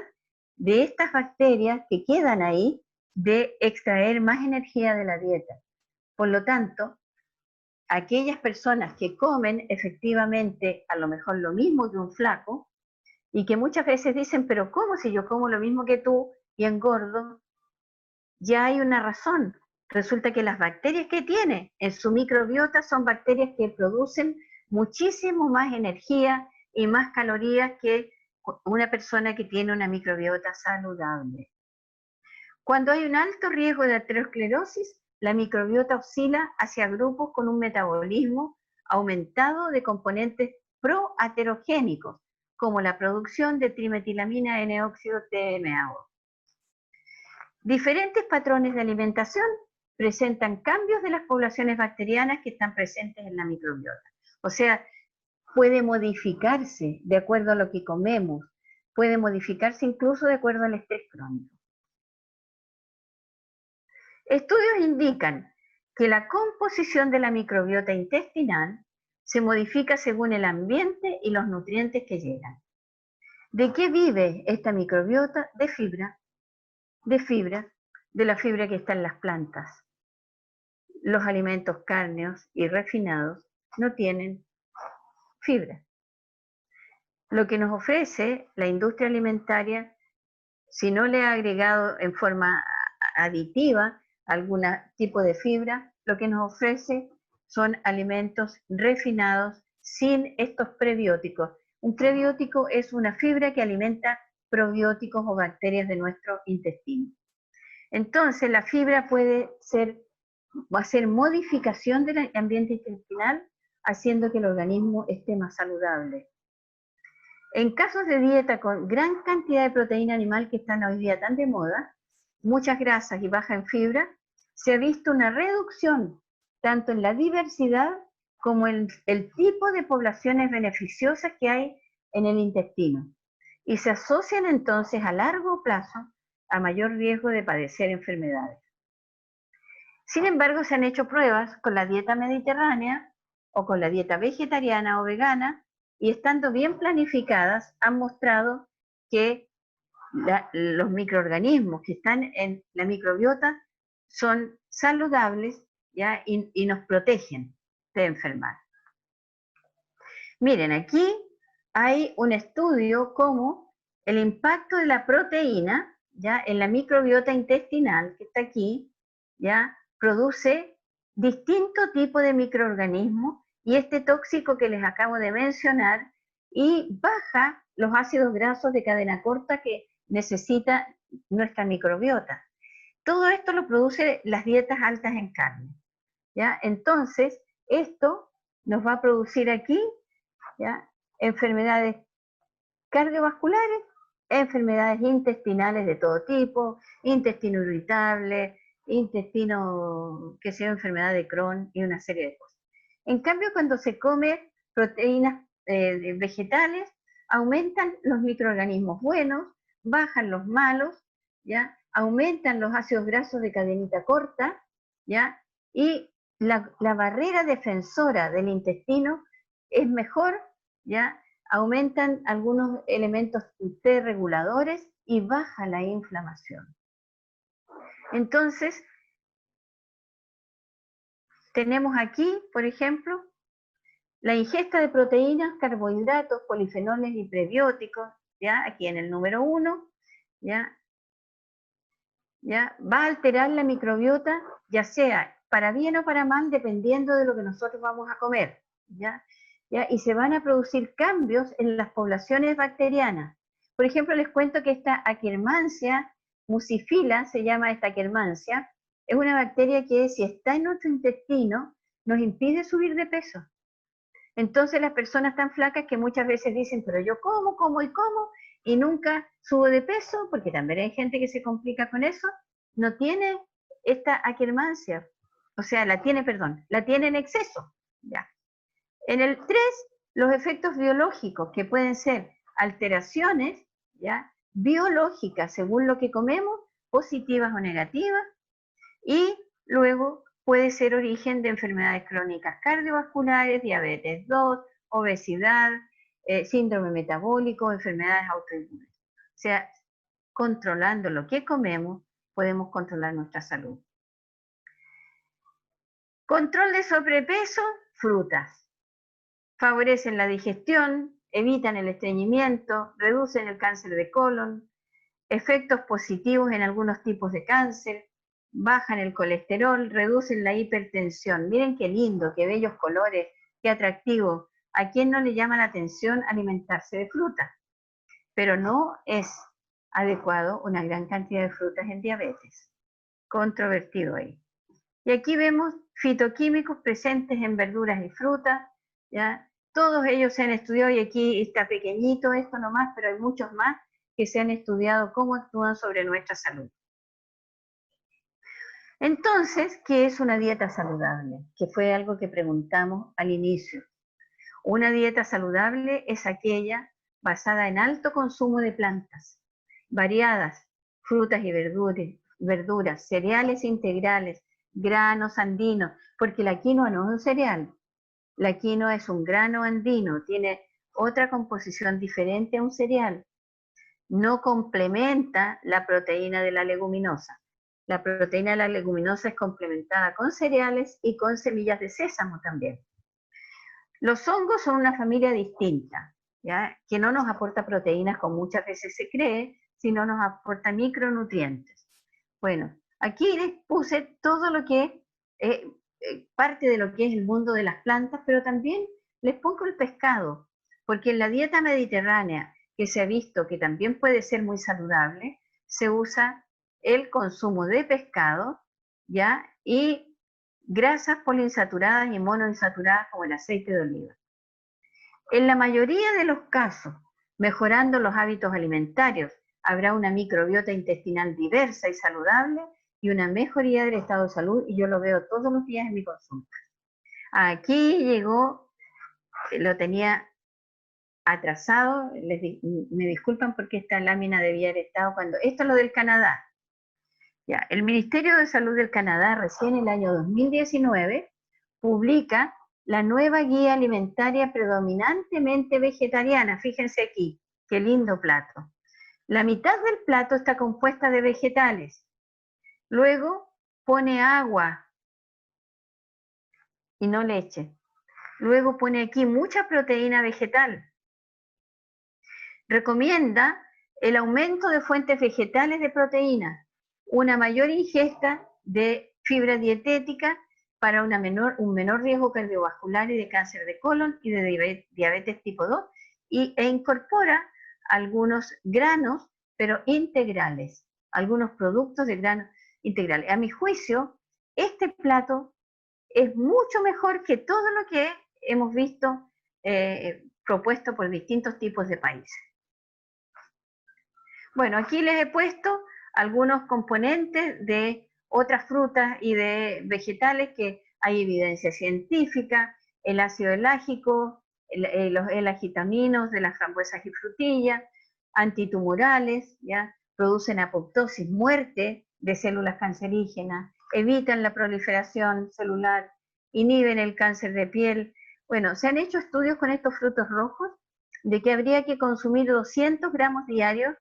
de estas bacterias que quedan ahí de extraer más energía de la dieta. Por lo tanto, aquellas personas que comen efectivamente a lo mejor lo mismo que un flaco y que muchas veces dicen, pero ¿cómo si yo como lo mismo que tú y engordo? Ya hay una razón. Resulta que las bacterias que tiene en su microbiota son bacterias que producen muchísimo más energía y más calorías que una persona que tiene una microbiota saludable. Cuando hay un alto riesgo de aterosclerosis, la microbiota oscila hacia grupos con un metabolismo aumentado de componentes proaterogénicos, como la producción de trimetilamina N-óxido TMAO. Diferentes patrones de alimentación presentan cambios de las poblaciones bacterianas que están presentes en la microbiota. O sea, puede modificarse de acuerdo a lo que comemos, puede modificarse incluso de acuerdo al estrés crónico. Estudios indican que la composición de la microbiota intestinal se modifica según el ambiente y los nutrientes que llegan. ¿De qué vive esta microbiota? De fibra, de la fibra que está en las plantas. Los alimentos cárneos y refinados no tienen fibra. Lo que nos ofrece la industria alimentaria, si no le ha agregado en forma aditiva algún tipo de fibra, lo que nos ofrece son alimentos refinados sin estos prebióticos. Un prebiótico es una fibra que alimenta probióticos o bacterias de nuestro intestino. Entonces, la fibra puede hacer modificación del ambiente intestinal, haciendo que el organismo esté más saludable. En casos de dieta con gran cantidad de proteína animal que están hoy día tan de moda, muchas grasas y baja en fibra, se ha visto una reducción tanto en la diversidad como en el tipo de poblaciones beneficiosas que hay en el intestino. Y se asocian entonces a largo plazo a mayor riesgo de padecer enfermedades. Sin embargo, se han hecho pruebas con la dieta mediterránea o con la dieta vegetariana o vegana y estando bien planificadas han mostrado que los microorganismos que están en la microbiota son saludables, ¿ya? Y nos protegen de enfermar. Miren, aquí hay un estudio como el impacto de la proteína, ¿ya? En la microbiota intestinal, que está aquí, ¿ya? Produce distinto tipo de microorganismos y este tóxico que les acabo de mencionar, y baja los ácidos grasos de cadena corta que necesita nuestra microbiota. Todo esto lo produce las dietas altas en carne, ¿ya? Entonces, esto nos va a producir aquí, ¿ya? Enfermedades cardiovasculares, enfermedades intestinales de todo tipo, intestino irritable, intestino, que sea enfermedad de Crohn y una serie de cosas. En cambio, cuando se come proteínas vegetales, aumentan los microorganismos buenos, bajan los malos, ¿ya? Aumentan los ácidos grasos de cadenita corta, ¿ya? Y la barrera defensora del intestino es mejor, ¿ya? Aumentan algunos elementos T reguladores y baja la inflamación. Entonces, tenemos aquí, por ejemplo, la ingesta de proteínas, carbohidratos, polifenoles y prebióticos, ¿ya? Aquí en el número 1, ¿ya? Va a alterar la microbiota, ya sea para bien o para mal, dependiendo de lo que nosotros vamos a comer, ¿ya? Y se van a producir cambios en las poblaciones bacterianas. Por ejemplo, les cuento que esta Akkermansia muscifila, se llama esta Akkermansia, es una bacteria que si está en nuestro intestino, nos impide subir de peso. Entonces las personas tan flacas que muchas veces dicen, pero yo como y nunca subo de peso, porque también hay gente que se complica con eso, no tiene esta Akkermansia, o sea, la tiene en exceso, ¿ya? En el 3, los efectos biológicos, que pueden ser alteraciones, ¿ya? Biológicas según lo que comemos, positivas o negativas, y luego puede ser origen de enfermedades crónicas cardiovasculares, diabetes 2, obesidad, síndrome metabólico, enfermedades autoinmunes. O sea, controlando lo que comemos, podemos controlar nuestra salud. Control de sobrepeso, frutas. Favorecen la digestión, evitan el estreñimiento, reducen el cáncer de colon, efectos positivos en algunos tipos de cáncer, bajan el colesterol, reducen la hipertensión. Miren qué lindo, qué bellos colores, qué atractivo. ¿A quién no le llama la atención alimentarse de fruta? Pero no es adecuado una gran cantidad de frutas en diabetes. Controvertido ahí. Y aquí vemos fitoquímicos presentes en verduras y frutas, ¿ya? Todos ellos se han estudiado, y aquí está pequeñito esto nomás, pero hay muchos más que se han estudiado cómo actúan sobre nuestra salud. Entonces, ¿qué es una dieta saludable? Que fue algo que preguntamos al inicio. Una dieta saludable es aquella basada en alto consumo de plantas, variadas, frutas y verduras, cereales integrales, granos andinos, porque la quinoa no es un cereal, la quinoa es un grano andino, tiene otra composición diferente a un cereal, no complementa la proteína de la leguminosa. La proteína de la leguminosa es complementada con cereales y con semillas de sésamo también. Los hongos son una familia distinta, ¿ya? Que no nos aporta proteínas como muchas veces se cree, sino nos aporta micronutrientes. Bueno, aquí les puse todo lo que es parte de lo que es el mundo de las plantas, pero también les pongo el pescado, porque en la dieta mediterránea, que se ha visto que también puede ser muy saludable, se usa el consumo de pescado, ¿ya? Y grasas poliinsaturadas y monoinsaturadas como el aceite de oliva. En la mayoría de los casos, mejorando los hábitos alimentarios, habrá una microbiota intestinal diversa y saludable y una mejoría del estado de salud, y yo lo veo todos los días en mi consulta. Aquí llegó, lo tenía atrasado, me disculpan porque esta lámina debía haber estado cuando... Esto es lo del Canadá. Ya, el Ministerio de Salud del Canadá recién en el año 2019 publica la nueva guía alimentaria predominantemente vegetariana. Fíjense aquí, qué lindo plato. La mitad del plato está compuesta de vegetales. Luego pone agua y no leche. Luego pone aquí mucha proteína vegetal. Recomienda el aumento de fuentes vegetales de proteína, una mayor ingesta de fibra dietética para un menor riesgo cardiovascular y de cáncer de colon y de diabetes tipo 2, e incorpora algunos granos, pero integrales, algunos productos de granos integrales. A mi juicio, este plato es mucho mejor que todo lo que hemos visto propuesto por distintos tipos de países. Bueno, aquí les he puesto algunos componentes de otras frutas y de vegetales que hay evidencia científica, el ácido elágico, los elagitaminos de las frambuesas y frutillas, antitumorales, ¿ya? Producen apoptosis, muerte de células cancerígenas, evitan la proliferación celular, inhiben el cáncer de piel. Bueno, se han hecho estudios con estos frutos rojos de que habría que consumir 200 gramos diarios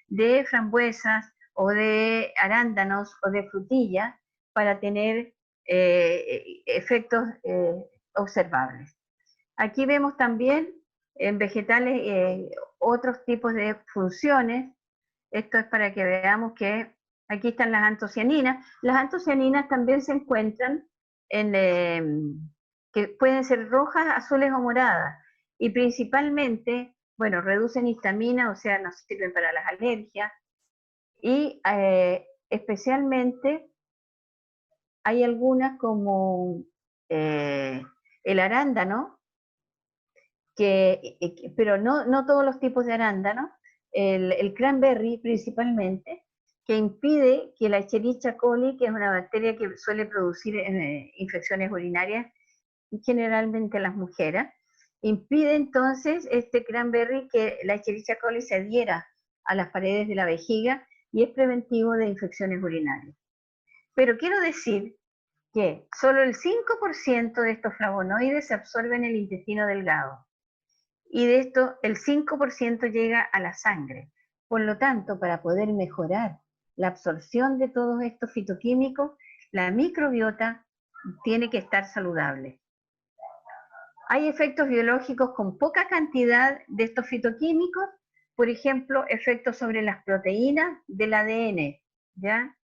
de frambuesas o de arándanos o de frutilla para tener efectos observables. Aquí vemos también en vegetales otros tipos de funciones. Esto es para que veamos que aquí están las antocianinas. Las antocianinas también se encuentran que pueden ser rojas, azules o moradas, y principalmente, bueno, reducen histamina, o sea, nos sirven para las alergias, y especialmente hay algunas como el arándano, pero no todos los tipos de arándano, el cranberry principalmente, que impide que la Escherichia coli, que es una bacteria que suele producir infecciones urinarias, generalmente en las mujeres, impide entonces este cranberry que la Escherichia coli se adhiera a las paredes de la vejiga y es preventivo de infecciones urinarias. Pero quiero decir que solo el 5% de estos flavonoides se absorben en el intestino delgado y de esto el 5% llega a la sangre. Por lo tanto, para poder mejorar la absorción de todos estos fitoquímicos, la microbiota tiene que estar saludable. Hay efectos biológicos con poca cantidad de estos fitoquímicos, por ejemplo, efectos sobre las proteínas del ADN, ¿ya?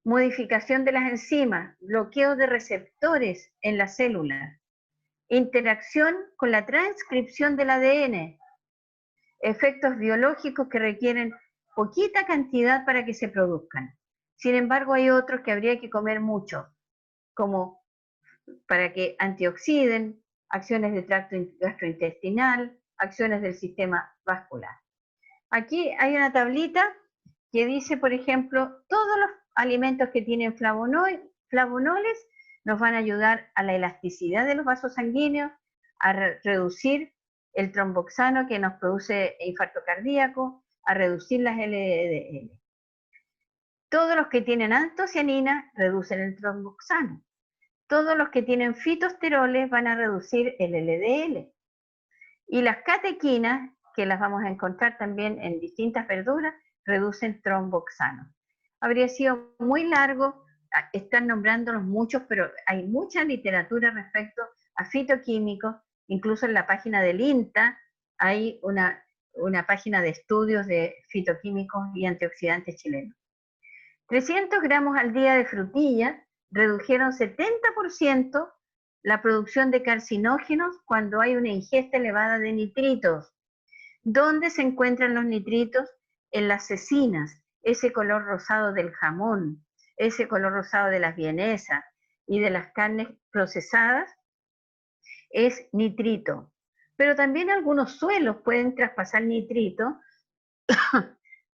Modificación de las enzimas, bloqueo de receptores en las células, interacción con la transcripción del ADN, efectos biológicos que requieren poquita cantidad para que se produzcan. Sin embargo, hay otros que habría que comer mucho, como para que antioxiden, acciones de tracto gastrointestinal, acciones del sistema vascular. Aquí hay una tablita que dice, por ejemplo, todos los alimentos que tienen flavonoles nos van a ayudar a la elasticidad de los vasos sanguíneos, a reducir el tromboxano que nos produce infarto cardíaco, a reducir las LDL. Todos los que tienen antocianina reducen el tromboxano. Todos los que tienen fitosteroles van a reducir el LDL. Y las catequinas, que las vamos a encontrar también en distintas verduras, reducen tromboxano. Habría sido muy largo, están nombrándolos muchos, pero hay mucha literatura respecto a fitoquímicos, incluso en la página del INTA hay una página de estudios de fitoquímicos y antioxidantes chilenos. 300 gramos al día de frutilla redujeron 70% la producción de carcinógenos cuando hay una ingesta elevada de nitritos. ¿Dónde se encuentran los nitritos? En las cecinas, ese color rosado del jamón, ese color rosado de las vienesas y de las carnes procesadas, es nitrito. Pero también algunos suelos pueden traspasar nitrito,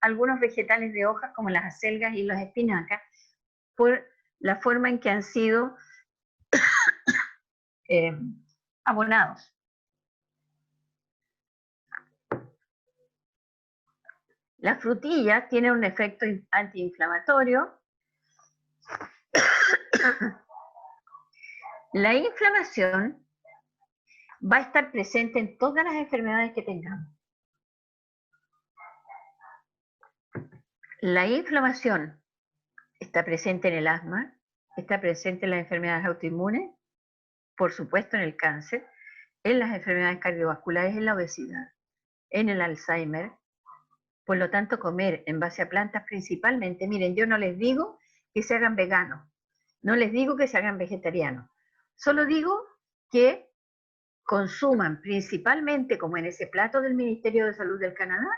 algunos vegetales de hojas como las acelgas y las espinacas, por la forma en que han sido abonados. La frutilla tiene un efecto antiinflamatorio. La inflamación va a estar presente en todas las enfermedades que tengamos. La inflamación está presente en el asma, está presente en las enfermedades autoinmunes, por supuesto en el cáncer, en las enfermedades cardiovasculares, en la obesidad, en el Alzheimer. Por lo tanto, comer en base a plantas principalmente, miren, yo no les digo que se hagan veganos, no les digo que se hagan vegetarianos, solo digo que consuman principalmente, como en ese plato del Ministerio de Salud del Canadá,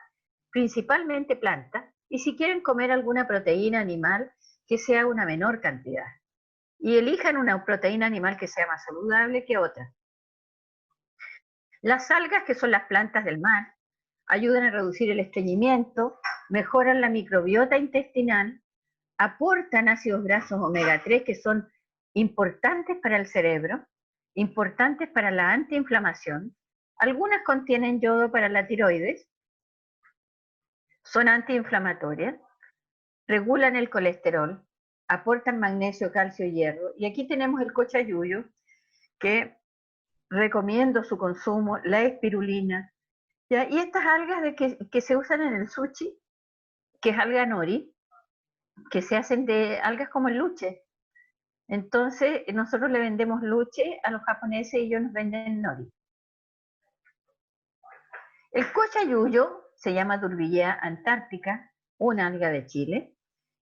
principalmente plantas, y si quieren comer alguna proteína animal, que sea una menor cantidad. Y elijan una proteína animal que sea más saludable que otra. Las algas, que son las plantas del mar, ayudan a reducir el estreñimiento, mejoran la microbiota intestinal, aportan ácidos grasos omega 3 que son importantes para el cerebro, importantes para la antiinflamación. Algunas contienen yodo para la tiroides, son antiinflamatorias, regulan el colesterol, aportan magnesio, calcio y hierro. Y aquí tenemos el cochayuyo, que recomiendo su consumo, la espirulina, ¿ya? Y estas algas que se usan en el sushi, que es alga nori, que se hacen de algas como el luche. Entonces, nosotros le vendemos luche a los japoneses y ellos nos venden nori. El cochayuyo se llama Durbillea antártica, una alga de Chile.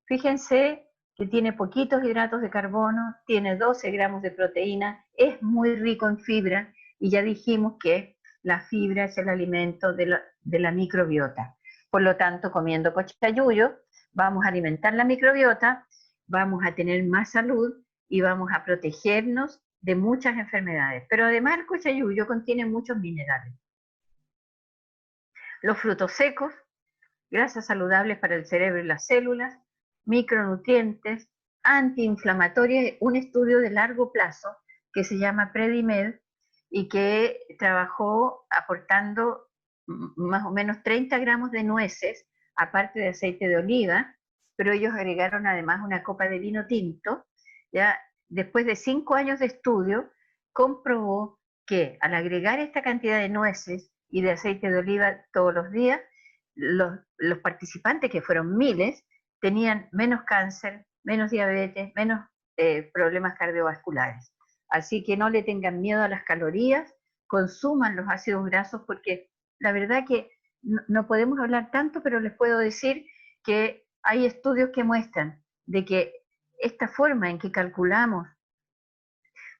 Fíjense que tiene poquitos hidratos de carbono, tiene 12 gramos de proteína, es muy rico en fibra y ya dijimos que la fibra es el alimento de la microbiota. Por lo tanto, comiendo cochayuyo, vamos a alimentar la microbiota, vamos a tener más salud y vamos a protegernos de muchas enfermedades. Pero además el cochayuyo contiene muchos minerales. Los frutos secos, grasas saludables para el cerebro y las células, micronutrientes, antiinflamatorios, un estudio de largo plazo que se llama Predimed y que trabajó aportando más o menos 30 gramos de nueces, aparte de aceite de oliva, pero ellos agregaron además una copa de vino tinto. Ya después de 5 años de estudio, comprobó que al agregar esta cantidad de nueces y de aceite de oliva todos los días, los participantes, que fueron miles, tenían menos cáncer, menos diabetes, menos problemas cardiovasculares. Así que no le tengan miedo a las calorías, consuman los ácidos grasos, porque la verdad que no podemos hablar tanto, pero les puedo decir que hay estudios que muestran de que esta forma en que calculamos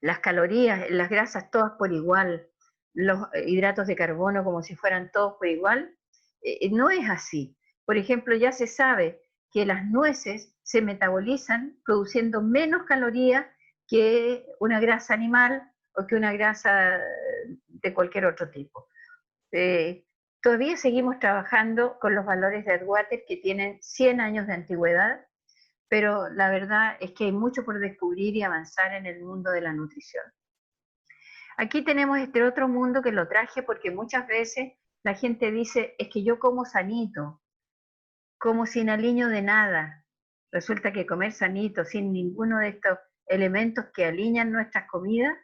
las calorías, las grasas todas por igual, los hidratos de carbono como si fueran todos por igual, no es así. Por ejemplo, ya se sabe que las nueces se metabolizan produciendo menos calorías que una grasa animal o que una grasa de cualquier otro tipo. Todavía seguimos trabajando con los valores de Atwater, que tienen 100 años de antigüedad, pero la verdad es que hay mucho por descubrir y avanzar en el mundo de la nutrición. Aquí tenemos este otro mundo que lo traje porque muchas veces la gente dice, es que yo como sanito, como sin aliño de nada. Resulta que comer sanito sin ninguno de estos elementos que alinean nuestras comidas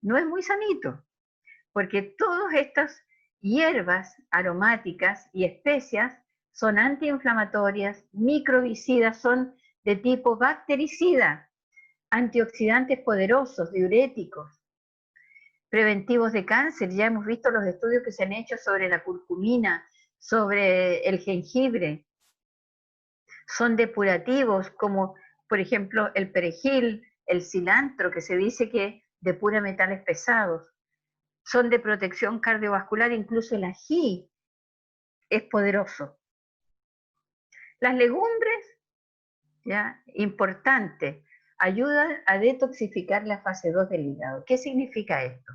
no es muy sanito, porque todas estas hierbas aromáticas y especias son antiinflamatorias, microbicidas, son de tipo bactericida, antioxidantes poderosos, diuréticos, preventivos de cáncer. Ya hemos visto los estudios que se han hecho sobre la curcumina, sobre el jengibre. Son depurativos, como por ejemplo el perejil, el cilantro, que se dice que depura metales pesados. Son de protección cardiovascular, incluso el ají es poderoso. Las legumbres, ¿ya? Importante, ayudan a detoxificar la fase 2 del hígado. ¿Qué significa esto?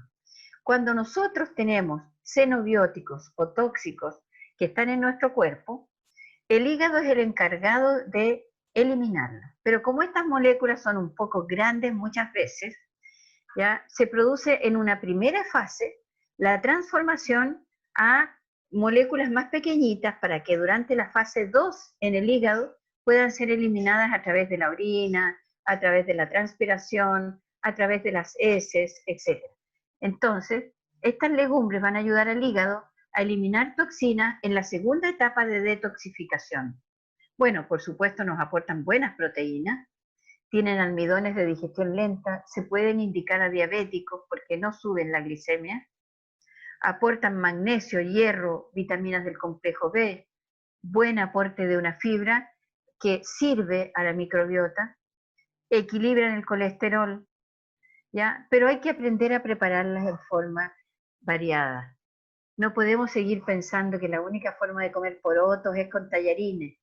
Cuando nosotros tenemos xenobióticos o tóxicos que están en nuestro cuerpo, el hígado es el encargado de eliminarlos. Pero como estas moléculas son un poco grandes muchas veces, ¿ya? Se produce en una primera fase la transformación a moléculas más pequeñitas para que durante la fase 2 en el hígado puedan ser eliminadas a través de la orina, a través de la transpiración, a través de las heces, etc. Entonces, estas legumbres van a ayudar al hígado a eliminar toxinas en la segunda etapa de detoxificación. Bueno, por supuesto nos aportan buenas proteínas, tienen almidones de digestión lenta, se pueden indicar a diabéticos porque no suben la glicemia, aportan magnesio, hierro, vitaminas del complejo B, buen aporte de una fibra que sirve a la microbiota, equilibran el colesterol, ¿ya? Pero hay que aprender a prepararlas en forma variada. No podemos seguir pensando que la única forma de comer porotos es con tallarines,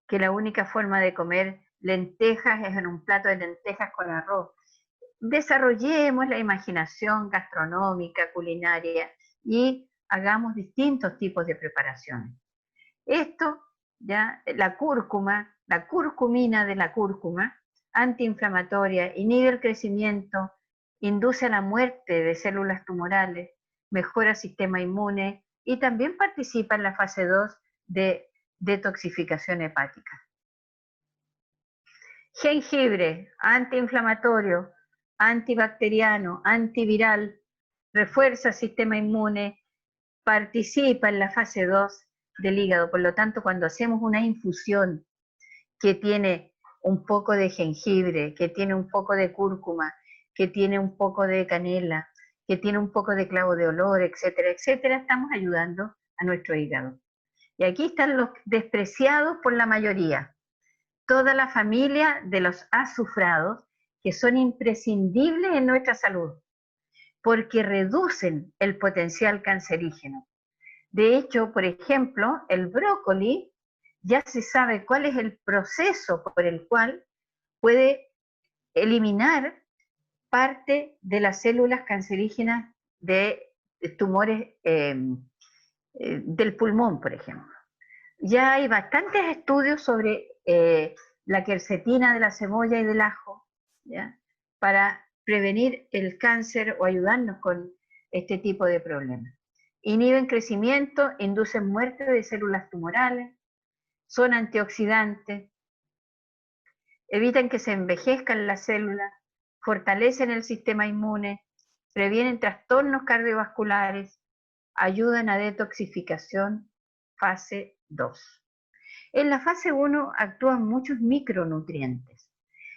que la única forma de comer lentejas es en un plato de lentejas con arroz. Desarrollemos la imaginación gastronómica, culinaria y hagamos distintos tipos de preparaciones. Esto, ya, la cúrcuma, la curcumina de la cúrcuma, antiinflamatoria, inhibe el crecimiento, induce la muerte de células tumorales, mejora el sistema inmune y también participa en la fase 2 de detoxificación hepática. Jengibre, antiinflamatorio, antibacteriano, antiviral, refuerza el sistema inmune, participa en la fase 2 del hígado. Por lo tanto, cuando hacemos una infusión que tiene un poco de jengibre, que tiene un poco de cúrcuma, que tiene un poco de canela, que tiene un poco de clavo de olor, etcétera, etcétera, estamos ayudando a nuestro hígado. Y aquí están los despreciados por la mayoría. Toda la familia de los azufrados, que son imprescindibles en nuestra salud, porque reducen el potencial cancerígeno. De hecho, por ejemplo, el brócoli ya se sabe cuál es el proceso por el cual puede eliminar parte de las células cancerígenas de tumores del pulmón, por ejemplo. Ya hay bastantes estudios sobre la quercetina de la cebolla y del ajo, ¿ya? Para prevenir el cáncer o ayudarnos con este tipo de problemas. Inhiben crecimiento, inducen muerte de células tumorales, son antioxidantes, evitan que se envejezcan las células, fortalecen el sistema inmune, previenen trastornos cardiovasculares, ayudan a detoxificación fase 2. En la fase 1 actúan muchos micronutrientes.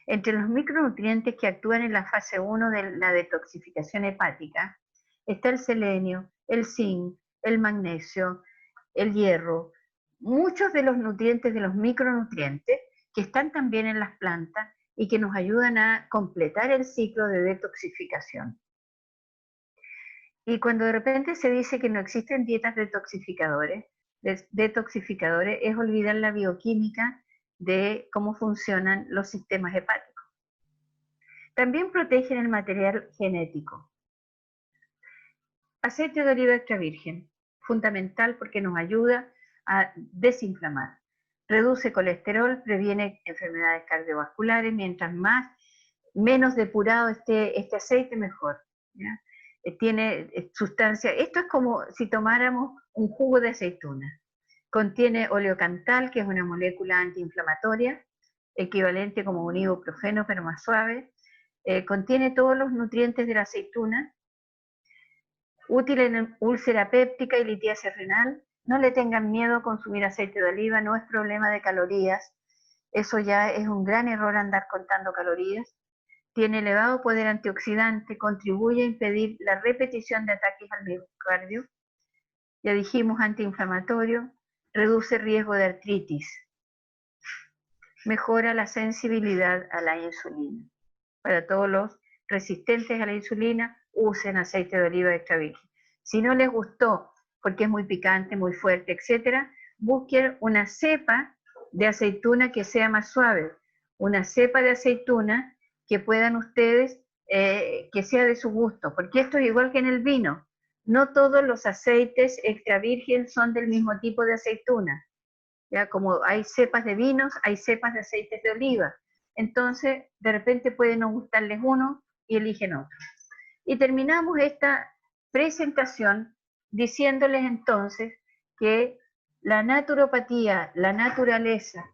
Entre los micronutrientes que actúan en la fase 1 de la detoxificación hepática está el selenio, el zinc, el magnesio, el hierro, muchos de los nutrientes de los micronutrientes que están también en las plantas y que nos ayudan a completar el ciclo de detoxificación. Y cuando de repente se dice que no existen dietas detoxificadores, es olvidar la bioquímica de cómo funcionan los sistemas hepáticos. También protegen el material genético. Aceite de oliva extra virgen, fundamental porque nos ayuda a desinflamar. Reduce colesterol, previene enfermedades cardiovasculares, mientras menos depurado esté este aceite, mejor, ¿ya? Tiene sustancia, esto es como si tomáramos un jugo de aceituna. Contiene oleocantal, que es una molécula antiinflamatoria, equivalente como un ibuprofeno, pero más suave. Contiene todos los nutrientes de la aceituna, útil en úlcera péptica y litiasis renal. No le tengan miedo a consumir aceite de oliva, no es problema de calorías. Eso ya es un gran error andar contando calorías. Tiene elevado poder antioxidante, contribuye a impedir la repetición de ataques al miocardio. Ya dijimos, antiinflamatorio, reduce riesgo de artritis, mejora la sensibilidad a la insulina. Para todos los resistentes a la insulina, usen aceite de oliva extra virgen. Si no les gustó, porque es muy picante, muy fuerte, etcétera, busquen una cepa de aceituna que sea más suave, una cepa de aceituna que puedan ustedes, que sea de su gusto, porque esto es igual que en el vino. No todos los aceites extra virgen son del mismo tipo de aceituna. ¿Ya? Como hay cepas de vinos, hay cepas de aceites de oliva. Entonces, de repente puede no gustarles uno y eligen otro. Y terminamos esta presentación diciéndoles entonces que la naturopatía, la naturaleza,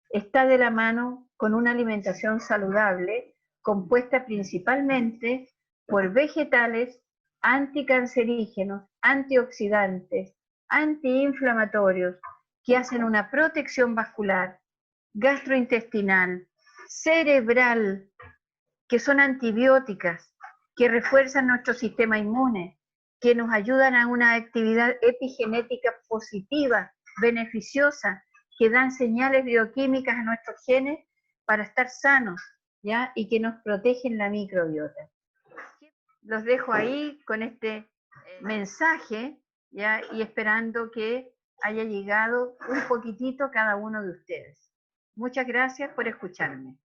está de la mano con una alimentación saludable compuesta principalmente por vegetales anticancerígenos, antioxidantes, antiinflamatorios, que hacen una protección vascular, gastrointestinal, cerebral, que son antibióticas, que refuerzan nuestro sistema inmune, que nos ayudan a una actividad epigenética positiva, beneficiosa, que dan señales bioquímicas a nuestros genes para estar sanos, ¿ya? Y que nos protegen la microbiota. Los dejo ahí con este mensaje, ¿ya? Y esperando que haya llegado un poquitito cada uno de ustedes. Muchas gracias por escucharme.